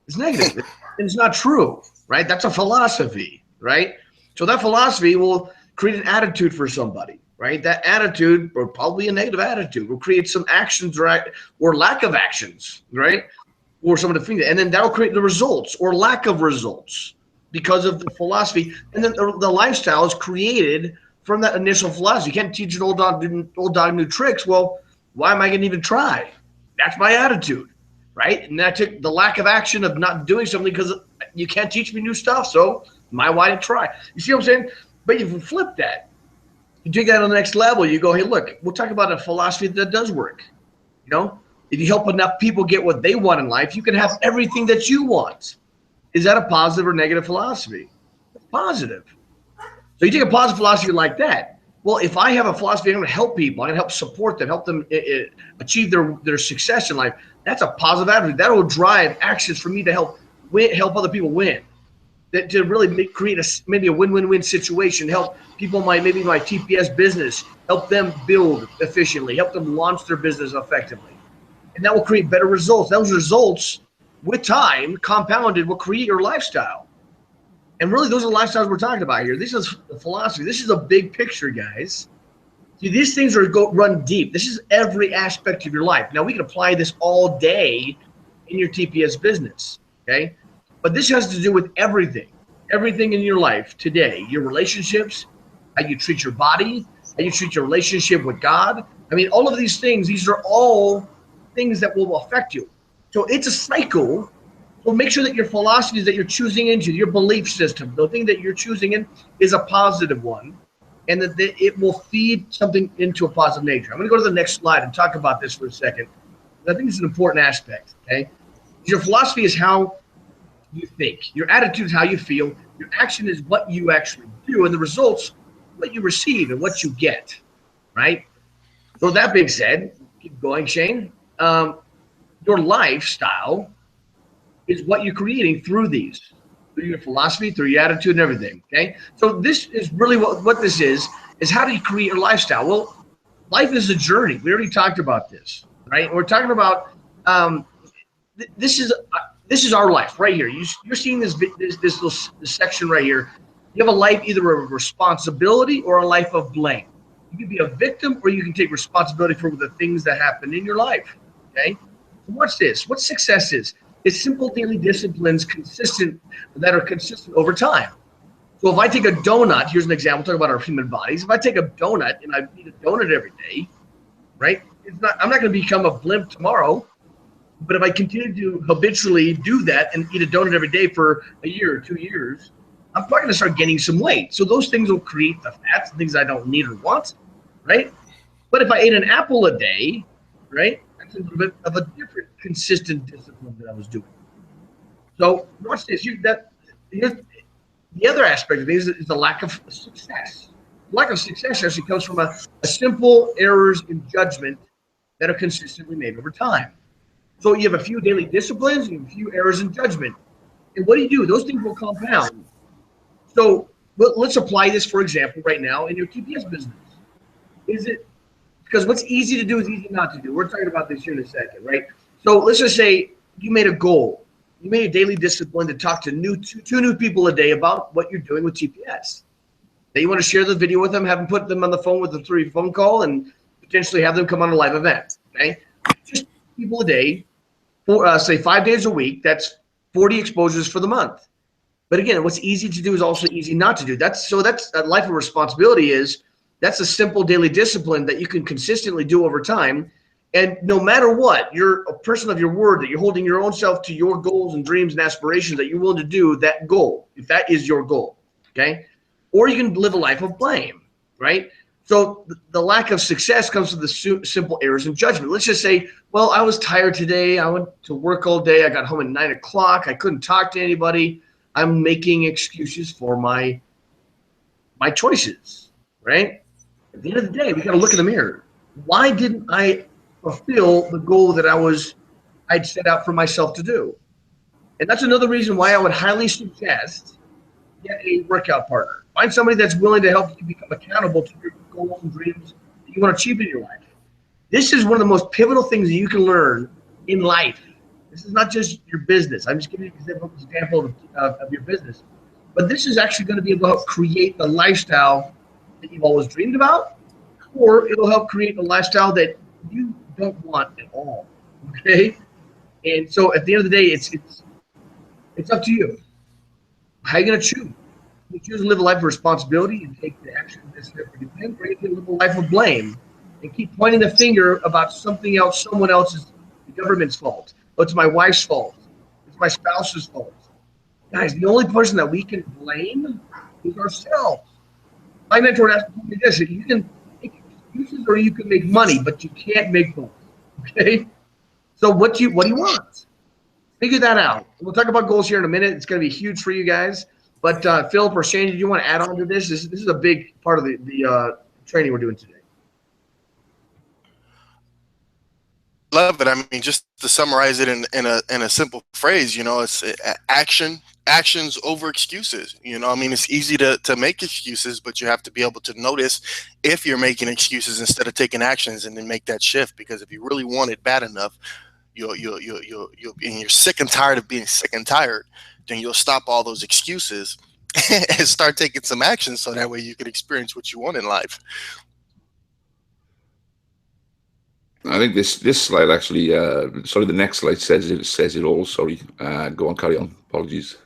It's negative. It's not true. Right? That's a philosophy, right? So that philosophy will create an attitude for somebody, right? That attitude, or probably a negative attitude, will create some actions, right, or lack of actions, right? Or some of the things, and then that'll create the results or lack of results because of the philosophy. And then the lifestyle is created from that initial philosophy. You can't teach an old dog new tricks. Well, why am I going to even try? That's my attitude, right? And that took the lack of action of not doing something because you can't teach me new stuff, so why to try? You see what I'm saying? But if you flip that, you take that on the next level, you go, hey, look, we'll talk about a philosophy that does work. You know, if you help enough people get what they want in life, you can have everything that you want. Is that a positive or negative philosophy? Positive. So you take a positive philosophy like that. Well, if I have a philosophy, I'm going to help people, I'm going to help support them, help them achieve their success in life. That's a positive attitude. That will drive actions for me to help other people win, to really create maybe a win-win-win situation, help people maybe my TPS business, help them build efficiently, help them launch their business effectively. And that will create better results. Those results, with time, compounded, will create your lifestyle. And really, those are the lifestyles we're talking about here. This is the philosophy. This is a big picture, guys. See, these things run deep. This is every aspect of your life. Now, we can apply this all day in your TPS business. Okay, but this has to do with everything in your life today, your relationships, how you treat your body, how you treat your relationship with God. I mean, all of these things, these are all things that will affect you. So it's a cycle. So make sure that your philosophies that you're choosing into, your belief system, the thing that you're choosing in is a positive one, and that it will feed something into a positive nature. I'm going to go to the next slide and talk about this for a second. I think it's an important aspect, okay? Your philosophy is how you think. Your attitude is how you feel. Your action is what you actually do, and the results, what you receive and what you get, right? So that being said, keep going, Shane. Your lifestyle is what you're creating through through your philosophy, through your attitude and everything, okay? So this is really what this is how do you create your lifestyle? Well, life is a journey. We already talked about this, right? We're talking about this is our life right here. You're seeing this section right here. You have a life either of responsibility or a life of blame. You can be a victim or you can take responsibility for the things that happen in your life. Okay. So watch this. What success is? It's simple daily disciplines that are consistent over time. So if I take a donut, here's an example, talk about our human bodies. If I take a donut and I eat a donut every day, right? I'm not going to become a blimp tomorrow. But if I continue to habitually do that and eat a donut every day for a year or 2 years, I'm probably going to start gaining some weight. So those things will create the fats, things I don't need or want, right? But if I ate an apple a day, right, that's a little bit of a different consistent discipline that I was doing. So watch this. The other aspect of these is the lack of success. The lack of success actually comes from a simple errors in judgment that are consistently made over time. So you have a few daily disciplines, you have a few errors in judgment. And what do? Those things will compound. So let's apply this, for example, right now in your TPS business. Is it because what's easy to do is easy not to do? We're talking about this here in a second, right? So let's just say you made a goal. You made a daily discipline to talk to two new people a day about what you're doing with TPS. Then you want to share the video with them, have them put them on the phone with a 3 phone call, and potentially have them come on a live event, okay? Just people a day, say 5 days a week, that's 40 exposures for the month. But again, what's easy to do is also easy not to do. That's a life of responsibility that's a simple daily discipline that you can consistently do over time. And no matter what, you're a person of your word, that you're holding your own self to your goals and dreams and aspirations, that you're willing to do that goal, if that is your goal, okay? Or you can live a life of blame, right? So the lack of success comes from the simple errors in judgment. Let's just say, well, I was tired today. I went to work all day. I got home at 9 o'clock. I couldn't talk to anybody. I'm making excuses for my choices, right? At the end of the day, we got to look in the mirror. Why didn't I fulfill the goal that I'd set out for myself to do? And that's another reason why I would highly suggest get a workout partner. Find somebody that's willing to help you become accountable to your goals and dreams that you want to achieve in your life. This is one of the most pivotal things that you can learn in life. This is not just your business. I'm just giving you an example of your business. But this is actually going to be able to help create the lifestyle that you've always dreamed about, or it'll help create a lifestyle that you don't want at all, okay? And so at the end of the day, it's up to you. How are you going to choose? You choose to live a life of responsibility and take the action necessary for you, or you can live a life of blame and keep pointing the finger about something else, someone else's, the government's fault. Oh, it's my wife's fault. It's my spouse's fault. Guys, the only person that we can blame is ourselves. My mentor asked me this: you can make excuses or you can make money, but you can't make both. Okay? So what do you want? Figure that out. We'll talk about goals here in a minute. It's going to be huge for you guys. But Philip or Shane, did you want to add on to this? This is a big part of the training we're doing today. Love it. I mean, just to summarize it in a simple phrase, it's actions over excuses. I mean, it's easy to make excuses, but you have to be able to notice if you're making excuses instead of taking actions, and then make that shift. Because if you really want it bad enough, and you're sick and tired of being sick and tired, then you'll stop all those excuses and start taking some action, so that way you can experience what you want in life. I think this slide actually, the next slide says it all. Sorry, go on, carry on. Apologies.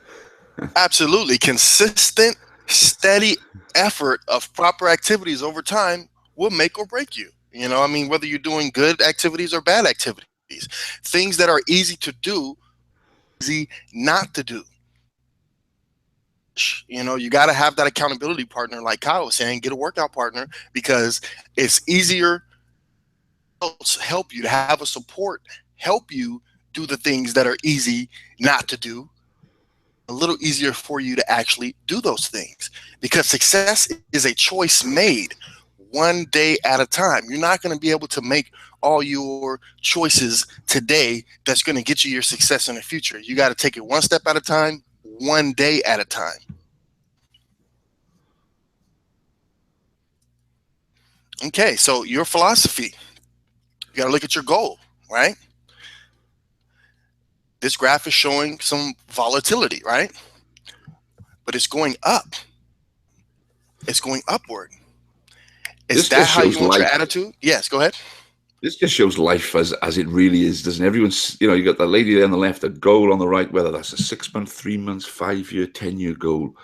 Absolutely, consistent, steady effort of proper activities over time will make or break you. I mean, whether you're doing good activities or bad activities. Things that are easy to do, easy not to do. You know, you got to have that accountability partner, like Kyle was saying. Get a workout partner, because it's easier to help you, to have a support, help you do the things that are easy not to do, a little easier for you to actually do those things, because success is a choice made one day at a time. You're not going to be able to make all your choices today that's going to get you your success in the future. You got to take it one step at a time, one day at a time. Okay, so your philosophy, you got to look at your goal, right? This graph is showing some volatility, right? But it's going up. It's going upward. Is that how you want your attitude? Yes, go ahead. This just shows life as it really is, doesn't it? Everyone's, you know, you got that lady there on the left, a goal on the right, whether that's a 6 month, 3 months, 5 year, 10-year goal.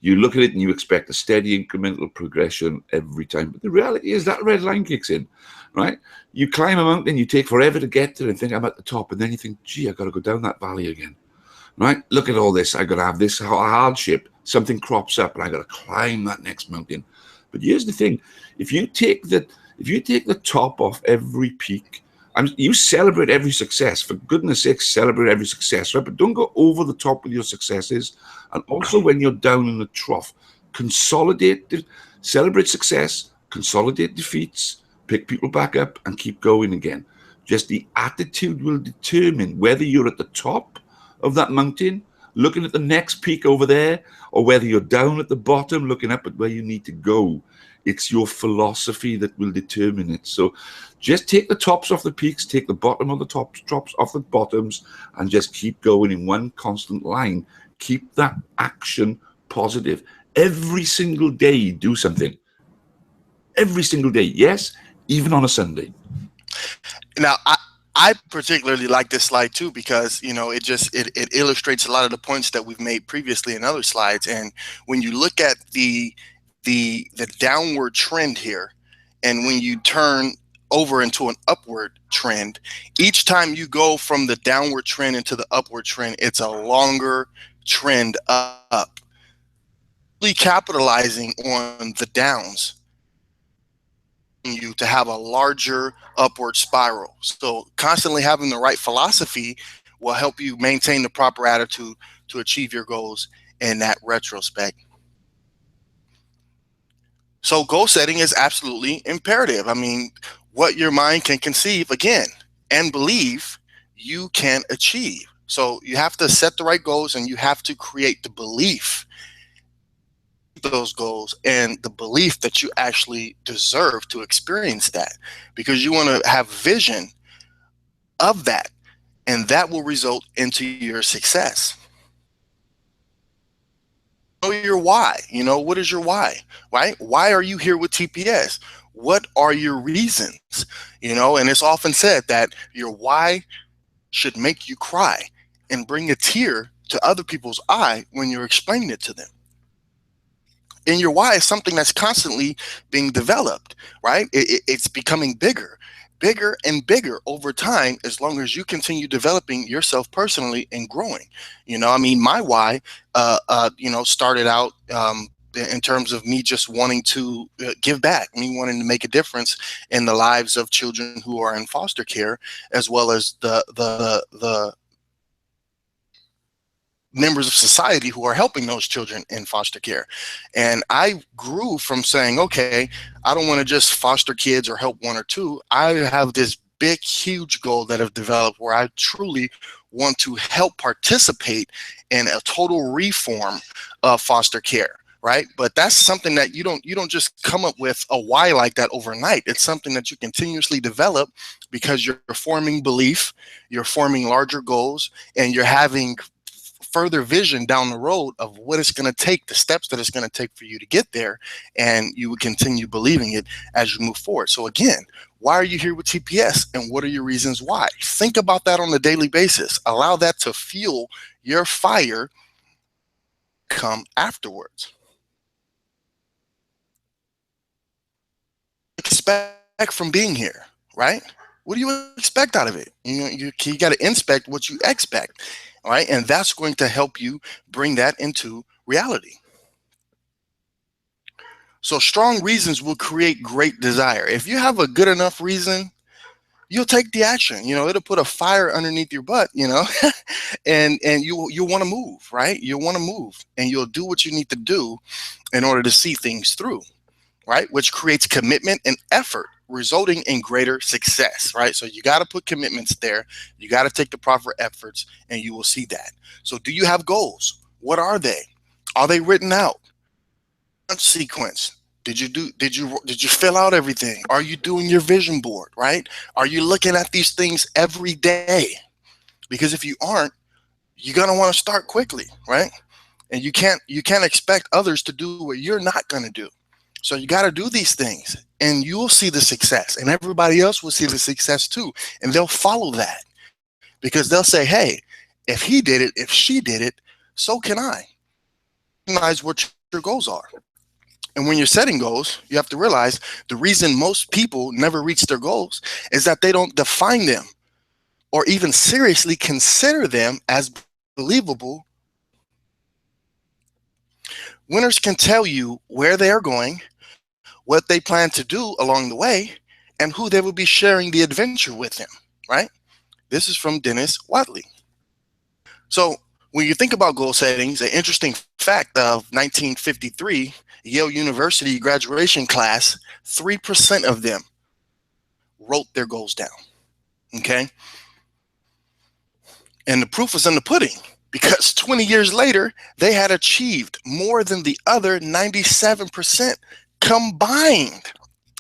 You look at it and you expect a steady incremental progression every time. But the reality is that red line kicks in, right? You climb a mountain, you take forever to get there and think I'm at the top. And then you think, gee, I've got to go down that valley again, right? Look at all this. I've got to have this hardship. Something crops up and I've got to climb that next mountain. But here's the thing. If you take the top off every peak, and you celebrate every success, for goodness sake, celebrate every success, right? But don't go over the top with your successes. And also when you're down in the trough, celebrate success, consolidate defeats, pick people back up and keep going again. Just the attitude will determine whether you're at the top of that mountain, looking at the next peak over there, or whether you're down at the bottom, looking up at where you need to go. It's your philosophy that will determine it. So just take the tops off the peaks, take the bottom of the tops off the bottoms, and just keep going in one constant line. Keep that action positive. Every single day, do something. Every single day. Yes, even on a Sunday. Now, I particularly like this slide too, because, you know, it illustrates a lot of the points that we've made previously in other slides. And when you look at the downward trend here, and when you turn over into an upward trend, each time you go from the downward trend into the upward trend, it's a longer trend up. Really capitalizing on the downs, you to have a larger upward spiral. So constantly having the right philosophy will help you maintain the proper attitude to achieve your goals in that retrospect. So goal setting is absolutely imperative. I mean, what your mind can conceive, again, and believe, you can achieve. So you have to set the right goals, and you have to create the belief those goals and the belief that you actually deserve to experience that, because you want to have vision of that, and that will result into your success. Know your why. You know, what is your why, right? Why are you here with TPS? What are your reasons? You know, and it's often said that your why should make you cry and bring a tear to other people's eye when you're explaining it to them. And your why is something that's constantly being developed, right? It's becoming bigger and bigger over time, as long as you continue developing yourself personally and growing. You know, I mean, my why, you know, started out in terms of me just wanting to give back, me wanting to make a difference in the lives of children who are in foster care, as well as the members of society who are helping those children in foster care. And I grew from saying, okay, I don't want to just foster kids or help one or two. I have this big, huge goal that I've developed where I truly want to help participate in a total reform of foster care. Right. But that's something that you don't just come up with a why like that overnight. It's something that you continuously develop, because you're forming belief, you're forming larger goals, and you're having further vision down the road of what it's going to take, the steps that it's going to take for you to get there, and you would continue believing it as you move forward. So again, why are you here with TPS, and what are your reasons why? Think about that on a daily basis. Allow that to fuel your fire come afterwards. Expect from being here, right? What do you expect out of it? You got to inspect what you expect. All right. And that's going to help you bring that into reality. So strong reasons will create great desire. If you have a good enough reason, you'll take the action. It'll put a fire underneath your butt, and you'll want to move, right? You'll want to move, and you'll do what you need to do in order to see things through, right? Which creates commitment and effort, resulting in greater success, right? So you got to put commitments there. You got to take the proper efforts, and you will see that. So do you have goals? What are they? Are they written out? Sequence. Did you fill out everything? Are you doing your vision board, right? Are you looking at these things every day? Because if you aren't, you're going to want to start quickly, right? And you can't expect others to do what you're not going to do. So you got to do these things, and you'll see the success, and everybody else will see the success too, and they'll follow that, because they'll say, hey, if he did it, if she did it, so can I. Recognize what your goals are. And when you're setting goals, you have to realize the reason most people never reach their goals is that they don't define them or even seriously consider them as believable. Winners can tell you where they are going, what they plan to do along the way, and who they will be sharing the adventure with them, right? This is from Dennis Watley. So when you think about goal settings, an interesting fact of 1953, Yale University graduation class, 3% of them wrote their goals down, okay? And the proof was in the pudding, because 20 years later, they had achieved more than the other 97% combined.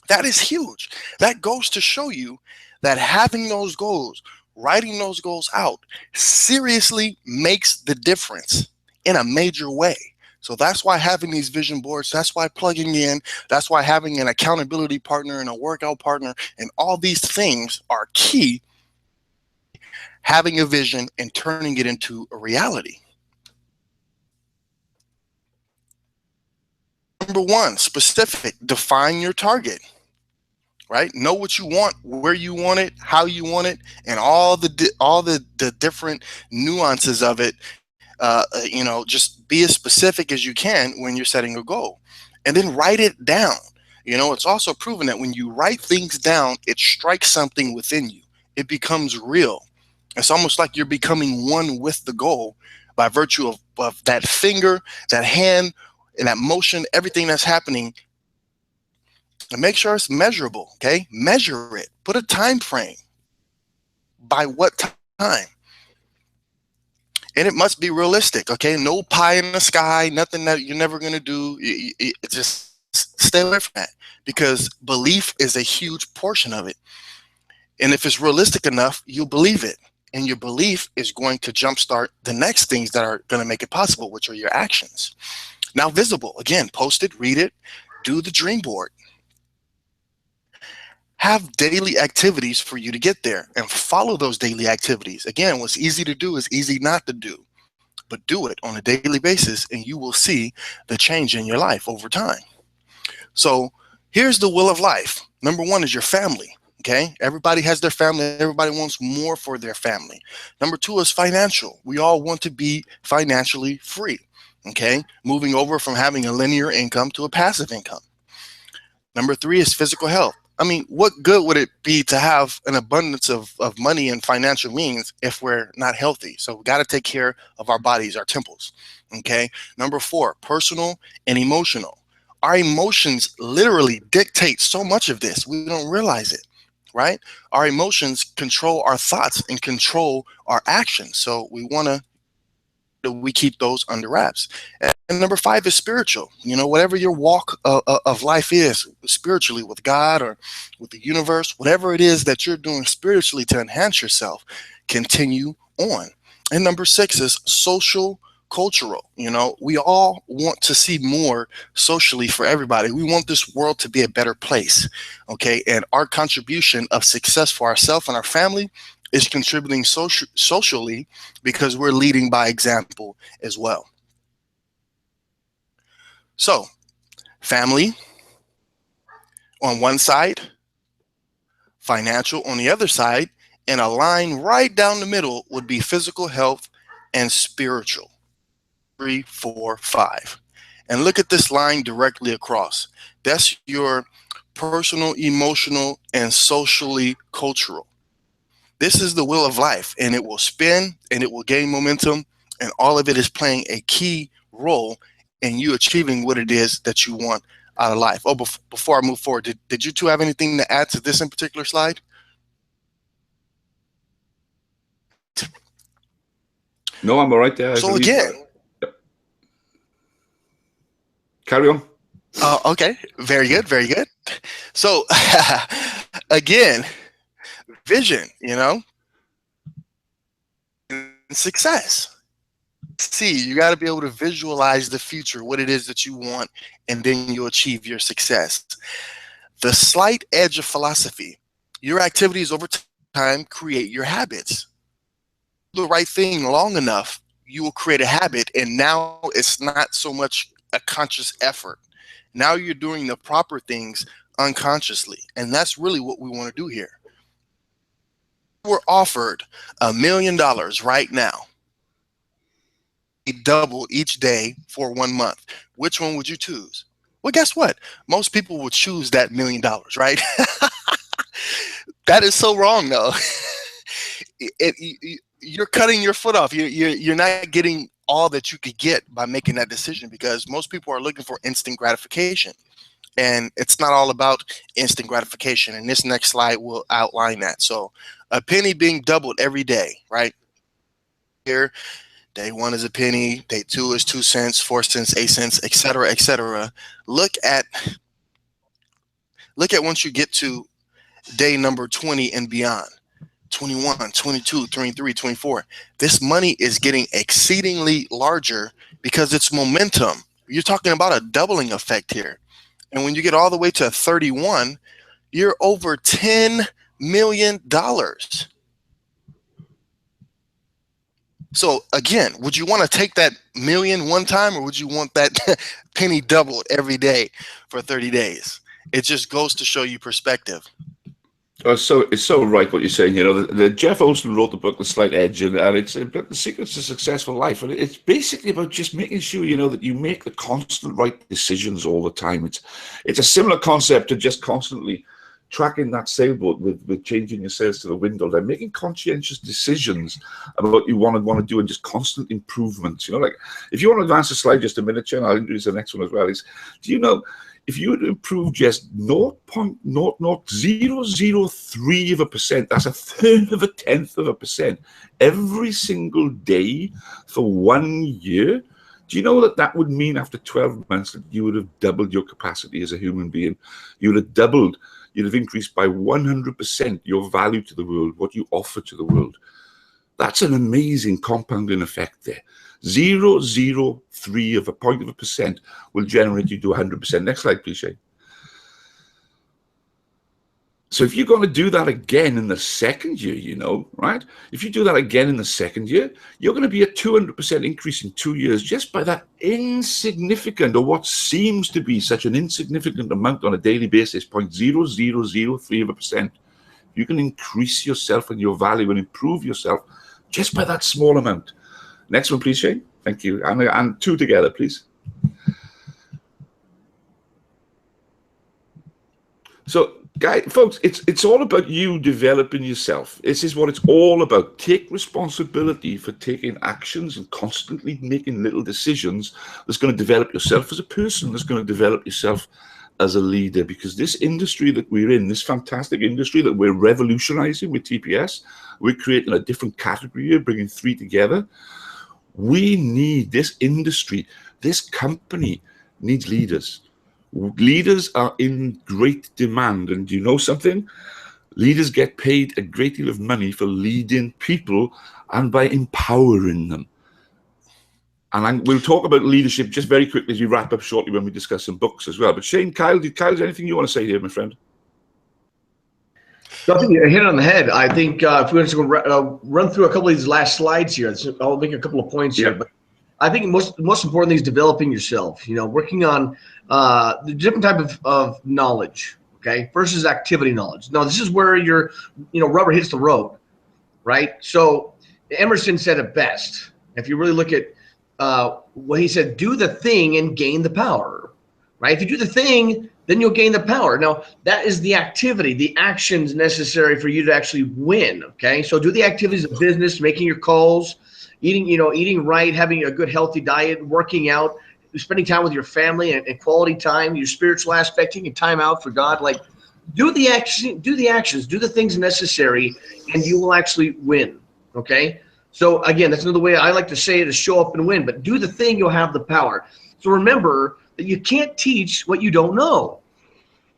That is huge. That goes to show you that having those goals, writing those goals out, seriously makes the difference in a major way. So that's why having these vision boards, that's why plugging in, that's why having an accountability partner and a workout partner and all these things are key. Having a vision and turning it into a reality. Number one, specific. Define your target, right? Know what you want, where you want it, how you want it, and all the different nuances of it. Just be as specific as you can when you're setting a goal, and then write it down. It's also proven that when you write things down, it strikes something within you. It becomes real. It's almost like you're becoming one with the goal by virtue of that finger, that hand, and that motion, everything that's happening. And make sure it's measurable, okay? Measure it. Put a time frame. By what time? And it must be realistic, okay? No pie in the sky, nothing that you're never going to do. Just stay away from that, because belief is a huge portion of it. And if it's realistic enough, you'll believe it. And your belief is going to jumpstart the next things that are going to make it possible, which are your actions. Now, visible. Again, post it, read it, do the dream board. Have daily activities for you to get there, and follow those daily activities. Again, what's easy to do is easy not to do, but do it on a daily basis, and you will see the change in your life over time. So here's the will of life. Number one is your family. Okay, everybody has their family. Everybody wants more for their family. Number two is financial. We all want to be financially free. Okay, moving over from having a linear income to a passive income. Number three is physical health. I mean, what good would it be to have an abundance of money and financial means if we're not healthy? So we got to take care of our bodies, our temples. Okay, number four, personal and emotional. Our emotions literally dictate so much of this. We don't realize it. Right? Our emotions control our thoughts and control our actions. So we keep those under wraps. And number five is spiritual. Whatever your walk of life is, spiritually with God or with the universe, whatever it is that you're doing spiritually to enhance yourself, continue on. And number six is social, cultural. We all want to see more socially for everybody. We want this world to be a better place. Okay. And our contribution of success for ourselves and our family is contributing socially, because we're leading by example as well. So family on one side, financial on the other side, and a line right down the middle would be physical health and spiritual. 3, 4, 5. And look at this line directly across. That's your personal, emotional, and socially cultural. This is the wheel of life, and it will spin and it will gain momentum, and all of it is playing a key role in you achieving what it is that you want out of life. Oh, before I move forward, did you two have anything to add to this in particular slide? No, I'm all right there. So again, carry on. Okay, very good, very good. So again, vision, success. See, you got to be able to visualize the future, what it is that you want, and then you'll achieve your success. The slight edge of philosophy. Your activities over time create your habits. The right thing long enough, you will create a habit, and now it's not so much a conscious effort. Now you're doing the proper things unconsciously, and that's really what we want to do here. We're offered $1 million right now. Double each day for 1 month. Which one would you choose? Well, guess what? Most people would choose that $1 million, right? That is so wrong, though. You're cutting your foot off. You're not getting all that you could get by making that decision, because most people are looking for instant gratification, and it's not all about instant gratification. And this next slide will outline that. So a penny being doubled every day, right? Here, day 1 is a penny, day 2 is 2 cents, 4 cents, 8 cents, etc., etc. Look at once you get to day number 20 and beyond. 21, 22, 23, 24. This money is getting exceedingly larger because it's momentum. You're talking about a doubling effect here. And when you get all the way to 31, you're over $10 million. So again, would you want to take that million one time, or would you want that penny doubled every day for 30 days? It just goes to show you perspective. So it's so right what you're saying. The Jeff Olson wrote the book The Slight Edge, and it's about the secrets to successful life, and it's basically about just making sure that you make the constant right decisions all the time. It's a similar concept to just constantly tracking that sailboat with changing your sails to the wind all day, making conscientious decisions about what you want to do, and just constant improvements. like if you want to advance the slide just a minute, Chen, I'll introduce the next one as well. Do you know, if you were to improve just 0.00003%, that's 1/3 of a 1/10 of a percent every single day for 1 year, do you know that would mean after 12 months that you would have doubled your capacity as a human being? You'd have increased by 100% your value to the world, what you offer to the world. That's an amazing compounding effect there. 0.003 of a point of a percent will generate you to 100%. Next slide, please, Shane. So if you're going to do that again in the second year, right? If you do that again in the second year, you're going to be a 200% increase in 2 years just by that insignificant, or what seems to be such an insignificant amount on a daily basis, 0.0003 of a percent. You can increase yourself and your value and improve yourself just by that small amount. Next one, please, Shane. Thank you. And 2 together, please. So, folks, it's all about you developing yourself. This is what it's all about. Take responsibility for taking actions and constantly making little decisions that's going to develop yourself as a person, that's going to develop yourself as a leader. Because this industry that we're in, this fantastic industry that we're revolutionizing with TPS, we're creating a different category here, bringing 3 together. We need this industry, this company needs leaders. Leaders are in great demand, and do you know something? Leaders get paid a great deal of money for leading people and by empowering them. And we'll talk about leadership just very quickly as we wrap up shortly when we discuss some books as well. But Shane, Kyle, anything you want to say here, my friend? I think you hit it on the head. I think if we're going to run through a couple of these last slides here, I'll make a couple of points here. But I think most important thing is developing yourself. Working on the different type of knowledge. okay, versus activity knowledge. Now, this is where your, rubber hits the road, right? So Emerson said it best. If you really look at what he said, do the thing and gain the power, right? If you do the thing, then you'll gain the power. Now, that is the activity, the actions necessary for you to actually win, okay? So do the activities of business, making your calls, eating right, having a good healthy diet, working out, spending time with your family and quality time, your spiritual aspect, taking time out for God. Like, do the actions, do the things necessary, and you will actually win, okay? So again, that's another way I like to say it, is show up and win, but do the thing, you'll have the power. So remember that you can't teach what you don't know,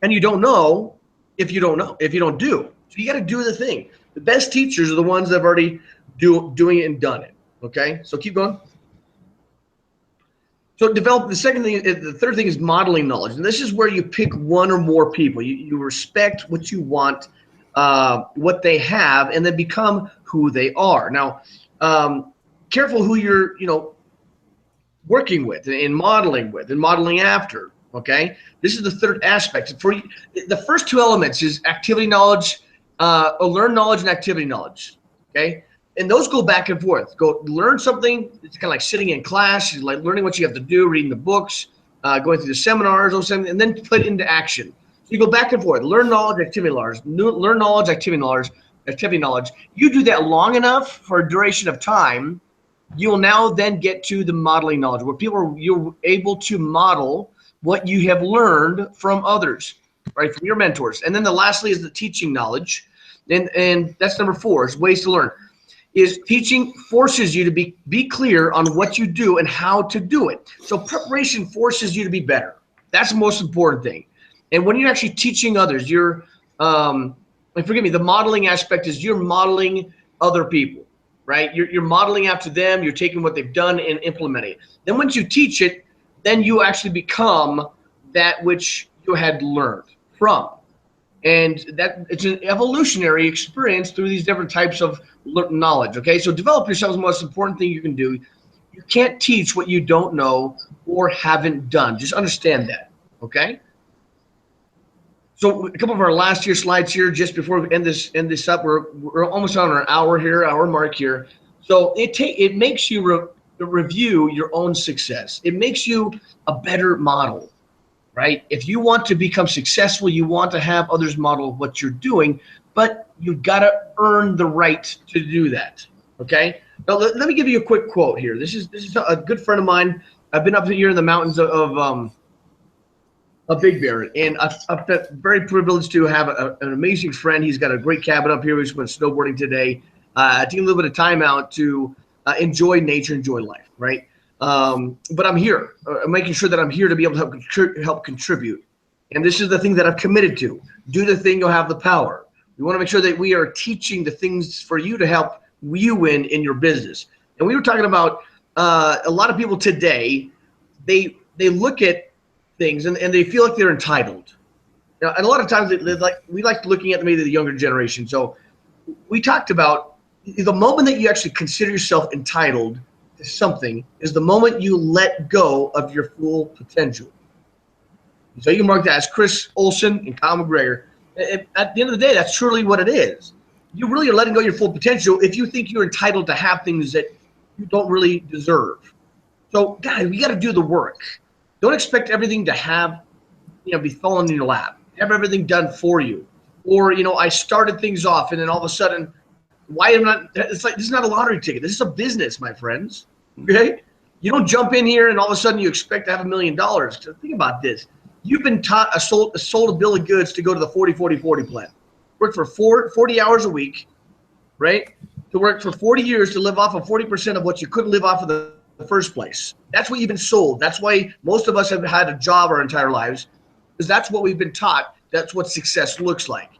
and you don't know if you don't do. So you got to do the thing. The best teachers are the ones that have already doing it and done it, okay? So keep going. So develop the third thing is modeling knowledge. And this is where you pick one or more people. You respect what you want, what they have, and then become who they are. Now, careful who you're, working with and modeling with and modeling after, okay? This is the third aspect. For the first two elements is activity knowledge, learn knowledge and activity knowledge, okay? And those go back and forth. Go learn something. It's kind of like sitting in class, like learning what you have to do, reading the books, going through the seminars, and then put it into action. So you go back and forth. Learn knowledge, activity knowledge. Learn knowledge, activity knowledge, activity knowledge. You do that long enough for a duration of time, you will now then get to the modeling knowledge, where you're able to model what you have learned from others, right, from your mentors. And then lastly is the teaching knowledge, and that's number 4 is ways to learn. Is teaching forces you to be clear on what you do and how to do it. So preparation forces you to be better. That's the most important thing. And when you're actually teaching others, you're, and forgive me, the modeling aspect is you're modeling other people, right? You're modeling after them. You're taking what they've done and implementing it. Then once you teach it, then you actually become that which you had learned from. And that it's an evolutionary experience through these different types of knowledge, okay? So develop yourself is the most important thing you can do. You can't teach what you don't know or haven't done. Just understand that, okay? So a couple of our last year slides here, just before we end this up, we're almost on our hour mark here. So it makes you review your own success. It makes you a better model. Right? If you want to become successful, you want to have others model what you're doing, but you've got to earn the right to do that. Okay? Now let me give you a quick quote here. This is a good friend of mine. I've been up here in the mountains of Big Bear, and I've been very privileged to have an amazing friend. He's got a great cabin up here. We just went snowboarding today. Taking a little bit of time out to enjoy nature, enjoy life. Right? But I'm here. I'm making sure that I'm here to be able to help contribute. And this is the thing that I've committed to. Do the thing, you'll have the power. We want to make sure that we are teaching the things for you to help you win in your business. And we were talking about a lot of people today, they look at things and they feel like they're entitled. Now, and a lot of times we like looking at maybe the younger generation. So we talked about the moment that you actually consider yourself entitled to something is the moment you let go of your full potential. So you can mark that as Chris Olsen and Kyle McGregor. At the end of the day, that's truly what it is. You really are letting go of your full potential if you think you're entitled to have things that you don't really deserve. So, guys, we got to do the work. Don't expect everything to be falling in your lap. Have everything done for you. Or, I started things off and then all of a sudden, it's like, this is not a lottery ticket. This is a business, my friends. Okay? You don't jump in here and all of a sudden you expect to have $1 million. So think about this. You've been taught sold a bill of goods to go to the 40-40-40 plan. Work for 40 hours a week, right? To work for 40 years to live off of 40% of what you couldn't live off of the first place. That's what you've been sold. That's why most of us have had a job our entire lives, because that's what we've been taught. That's what success looks like.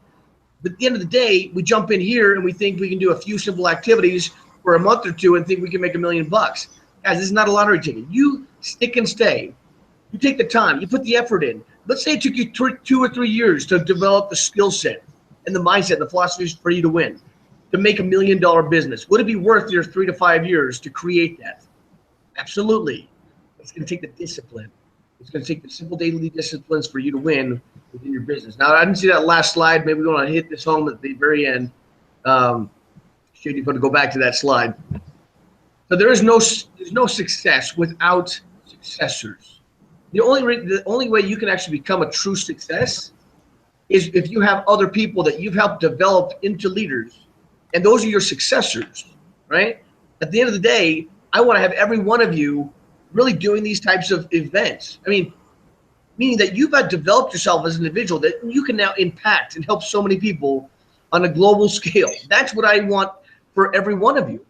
But at the end of the day, we jump in here and we think we can do a few simple activities for a month or two and think we can make $1 million. Guys, this is not a lottery ticket. You stick and stay. You take the time. You put the effort in. Let's say it took you 2 or 3 years to develop the skill set and the mindset, the philosophies for you to win, to make $1 million business. Would it be worth your 3 to 5 years to create that? Absolutely. It's going to take the discipline. It's going to take the simple daily disciplines for you to win within your business. Now, I didn't see that last slide. Maybe we want to hit this home at the very end. Should you put to go back to that slide? So there's no success without successors. The only way you can actually become a true success is if you have other people that you've helped develop into leaders, and those are your successors, right? At the end of the day, I want to have every one of you really doing these types of events. I mean, meaning that you've developed yourself as an individual that you can now impact and help so many people on a global scale. That's what I want for every one of you.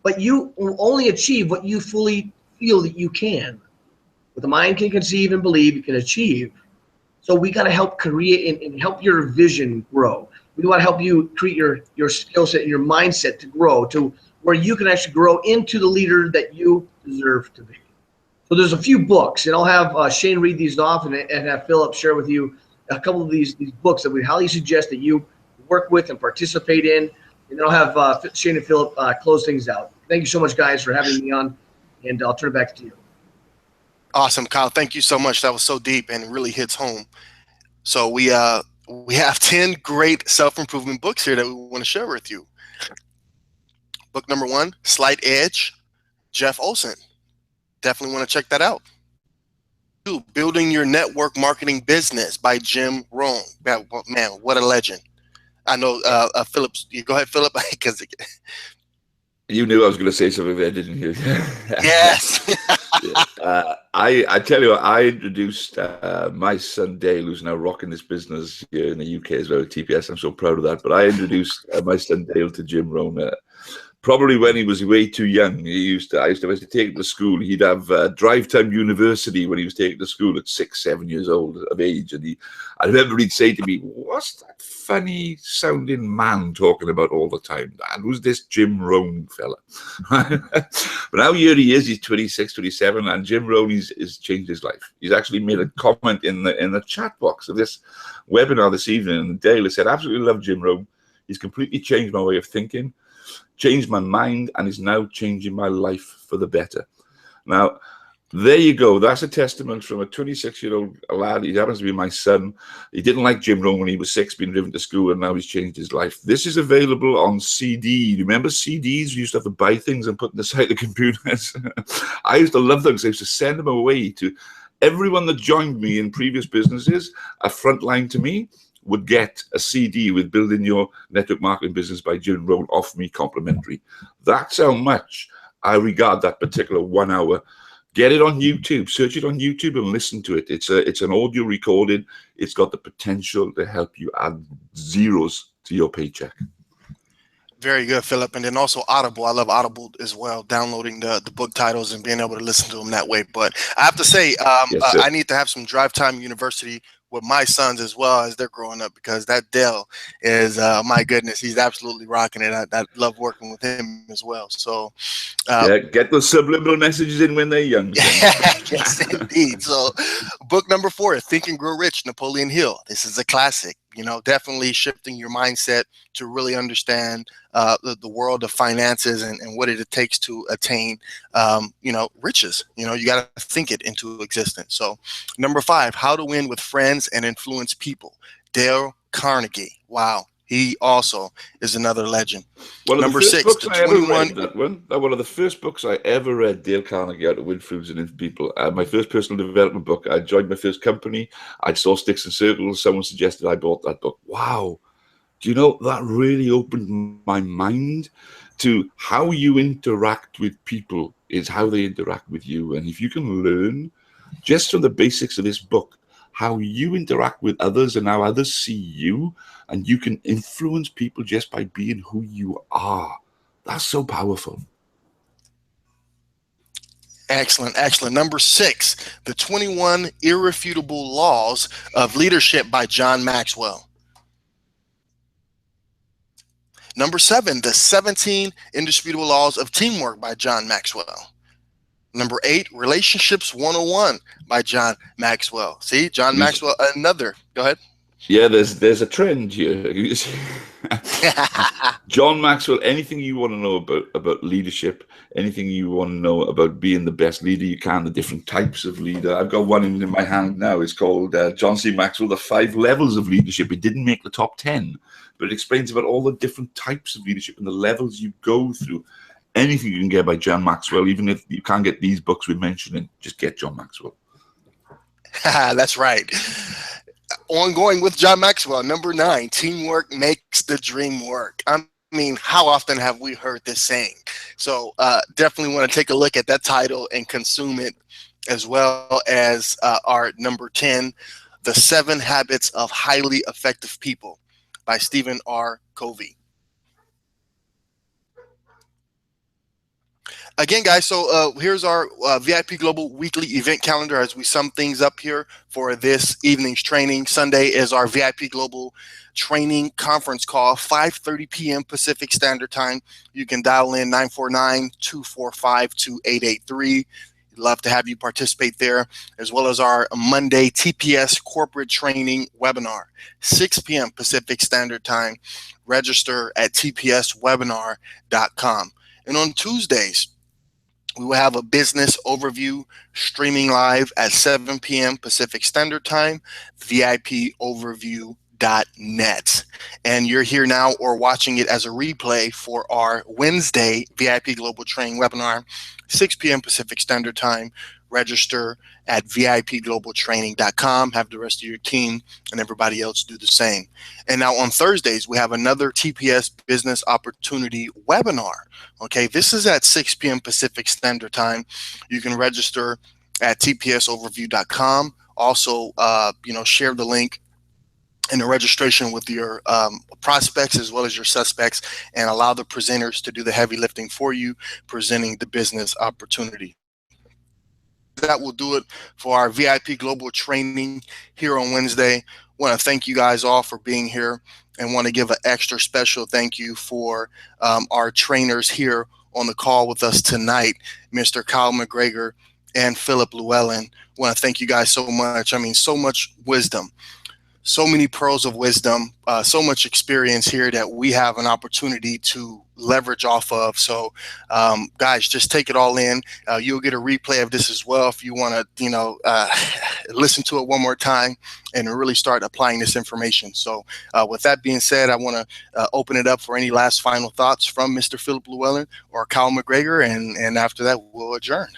But you will only achieve what you fully feel that you can. What the mind can conceive and believe, you can achieve. So we got to help create and help your vision grow. We want to help you create your skill set and your mindset to grow to where you can actually grow into the leader that you deserve to be. So there's a few books, and I'll have Shane read these off and have Philip share with you a couple of these books that we highly suggest that you work with and participate in. And then I'll have Shane and Philip close things out. Thank you so much, guys, for having me on, and I'll turn it back to you. Awesome, Kyle. Thank you so much. That was so deep and really hits home. So we have 10 great self-improvement books here that we want to share with you. Book number 1, Slight Edge, Jeff Olson. Definitely want to check that out. 2, Building Your Network Marketing Business by Jim Rohn. Man, what a legend. I know, Philip, you go ahead, Philip. Because you knew I was going to say something there, didn't you? Yes. I tell you what, I introduced my son Dale, who's now rocking this business here in the UK as well at TPS. I'm so proud of that. But I introduced my son Dale to Jim Rohn. Probably when he was way too young. I used to take him to school. He'd have drive time university when he was taken to school at 6, 7 years old of age. And I remember he'd say to me, "What's that funny sounding man talking about all the time, Dad? Who's this Jim Rohn fella?" But now here he is. He's 26, 27, and Jim Rohn has changed his life. He's actually made a comment in the chat box of this webinar this evening. And Dale has said, "Absolutely love Jim Rohn. He's completely changed my way of thinking, changed my mind, and is now changing my life for the better." Now, there you go. That's a testament from a 26-year-old lad. He happens to be my son. He didn't like Jim Rohn when he was 6, being driven to school, and now he's changed his life. This is available on CD. Remember CDs? We used to have to buy things and put them aside the computers. I used to love them because I used to send them away to everyone that joined me in previous businesses. A frontline to me would get a CD with Building Your Network Marketing Business by Jim Rohn off me complimentary. That's how much I regard that particular 1 hour. Get it on YouTube, search it on YouTube and listen to it. It's an audio recording. It's got the potential to help you add zeros to your paycheck. Very good, Philip. And then also Audible. I love Audible as well, downloading the book titles and being able to listen to them that way. But I have to say, yes, I need to have some drive time university with my sons as well as they're growing up, because that Dell is, my goodness, he's absolutely rocking it. I love working with him as well. So yeah, get those subliminal messages in when they're young. Yes, indeed. So book number 4, Think and Grow Rich, Napoleon Hill. This is a classic. You know, definitely shifting your mindset to really understand the world of finances and what it takes to attain, riches. You know, you got to think it into existence. So number 5, How to Win with Friends and Influence People, Dale Carnegie. Wow. He also is another legend. Number 6, the 21. One of the first books I ever read, Dale Carnegie, How to Win Friends and Influence People. My first personal development book. I joined my first company. I saw Sticks and Circles. Someone suggested I bought that book. Wow. Do you know, that really opened my mind to how you interact with people is how they interact with you. And if you can learn just from the basics of this book, how you interact with others and how others see you, and you can influence people just by being who you are. That's so powerful. Excellent, excellent. Number 6, The 21 Irrefutable Laws of Leadership by John Maxwell. Number 7, The 17 Indisputable Laws of Teamwork by John Maxwell. Number 8, Relationships 101 by John Maxwell. See, John Maxwell, another. Go ahead. Yeah, there's a trend here. John Maxwell, anything you want to know about leadership, anything you want to know about being the best leader you can, the different types of leader. I've got one in my hand now. It's called John C. Maxwell, The 5 Levels of Leadership. It didn't make the top 10, but it explains about all the different types of leadership and the levels you go through. Anything you can get by John Maxwell, even if you can't get these books we're mentioning, just get John Maxwell. That's right. Ongoing with John Maxwell, number 9, teamwork makes the dream work. I mean, how often have we heard this saying? So definitely want to take a look at that title and consume it, as well as our number 10, The 7 Habits of Highly Effective People by Stephen R. Covey. Again, guys, so here's our VIP Global weekly event calendar as we sum things up here for this evening's training. Sunday is our VIP Global training conference call, 5:30 p.m. Pacific Standard Time. You can dial in 949-245-2883. Love to have you participate there, as well as our Monday TPS corporate training webinar, 6 p.m. Pacific Standard Time. Register at tpswebinar.com. And on Tuesdays, we will have a business overview streaming live at 7 p.m. Pacific Standard Time, VIPoverview.net. And you're here now or watching it as a replay for our Wednesday VIP Global Training webinar, 6 p.m. Pacific Standard Time. Register at VIPglobaltraining.com. Have the rest of your team and everybody else do the same. And now on Thursdays, we have another TPS Business Opportunity webinar. Okay, this is at 6 p.m. Pacific Standard Time. You can register at tpsoverview.com. Also, share the link in the registration with your prospects as well as your suspects, and allow the presenters to do the heavy lifting for you, presenting the business opportunity. That will do it for our VIP Global Training here on Wednesday. Want to thank you guys all for being here, and want to give an extra special thank you for our trainers here on the call with us tonight, Mr. Kyle McGregor and Philip Llewellyn. Want to thank you guys so much. I mean, so much wisdom, so many pearls of wisdom, so much experience here that we have an opportunity to leverage off of. So guys, just take it all in. You'll get a replay of this as well if you want to, listen to it one more time and really start applying this information. So with that being said, I want to open it up for any last final thoughts from Mr. Philip Llewellyn or Kyle McGregor, and after that, we'll adjourn.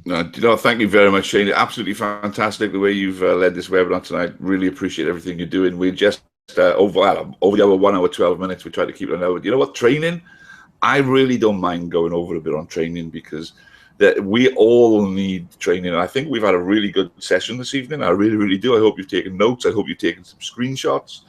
No, thank you very much, Shane. Absolutely fantastic the way you've led this webinar tonight. Really appreciate everything you're doing. We just over the hour, 1 hour, 12 minutes. We try to keep it an hour. You know what? Training, I really don't mind going over a bit on training, because we all need training. I think we've had a really good session this evening. I really, really do. I hope you've taken notes. I hope you've taken some screenshots.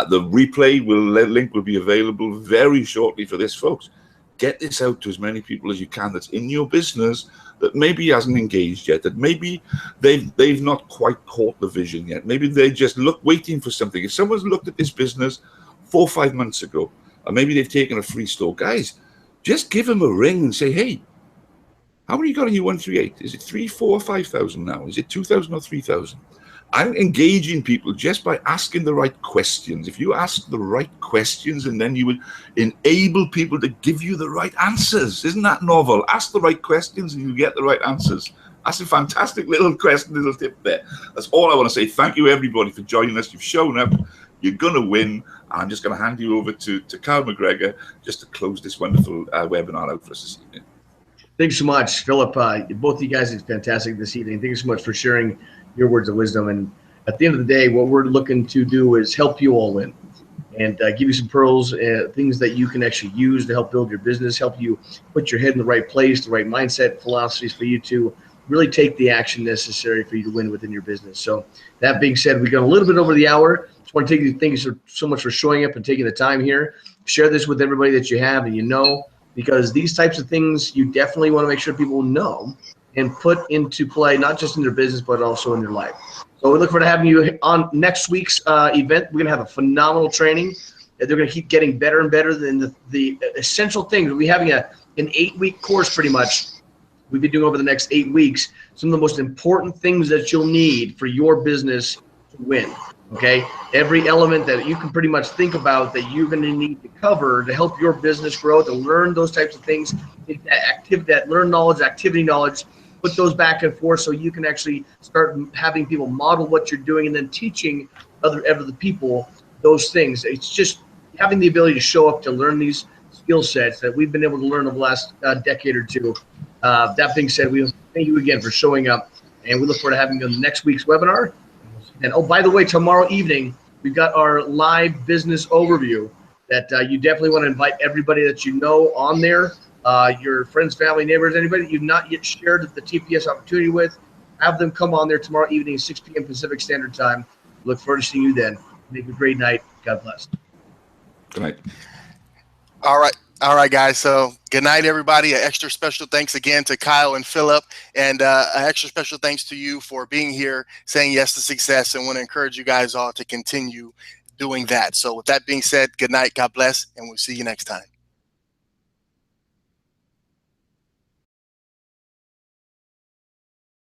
The replay link will be available very shortly for this, folks. Get this out to as many people as you can that's in your business that maybe hasn't engaged yet, that maybe they've not quite caught the vision yet. Maybe they're just waiting for something. If someone's looked at this business 4 or 5 months ago, or maybe they've taken a free store, guys, just give them a ring and say, hey, how many you got in your 138? Is it 3, 4, or 5,000 now? Is it 2,000 or 3,000? I'm engaging people just by asking the right questions. If you ask the right questions, and then you will enable people to give you the right answers. Isn't that novel? Ask the right questions and you get the right answers. That's a fantastic little tip there. That's all I want to say. Thank you, everybody, for joining us. You've shown up. You're going to win. I'm just going to hand you over to Kyle McGregor just to close this wonderful webinar out for us this evening. Thanks so much, Philip. Both of you guys did fantastic this evening. Thank you so much for sharing your words of wisdom. And at the end of the day, what we're looking to do is help you all win and give you some pearls, things that you can actually use to help build your business, help you put your head in the right place, the right mindset, philosophies for you to really take the action necessary for you to win within your business. So that being said, we got a little bit over the hour. Just want to take you, thank you so much for showing up and taking the time here. Share this with everybody that you have and you know, because these types of things you definitely want to make sure people know and put into play, not just in their business, but also in their life. So we look forward to having you on next week's event. We're going to have a phenomenal training. They're going to keep getting better and better than the essential things. We'll be having an 8-week course pretty much. We've been doing over the next 8 weeks some of the most important things that you'll need for your business to win. Okay, every element that you can pretty much think about that you're going to need to cover to help your business grow, to learn those types of things, that learn knowledge, activity knowledge, put those back and forth so you can actually start having people model what you're doing and then teaching other people those things. It's just having the ability to show up to learn these skill sets that we've been able to learn over the last decade or two. That being said, we thank you again for showing up, and we look forward to having you on next week's webinar. And oh, by the way, tomorrow evening, we've got our live business overview that you definitely want to invite everybody that you know on there, your friends, family, neighbors, anybody that you've not yet shared the TPS opportunity with. Have them come on there tomorrow evening, 6 p.m. Pacific Standard Time. Look forward to seeing you then. Make a great night. God bless. Good night. All right, guys. So good night, everybody. An extra special thanks again to Kyle and Philip, and an extra special thanks to you for being here, saying yes to success, and want to encourage you guys all to continue doing that. So with that being said, good night, God bless, and we'll see you next time.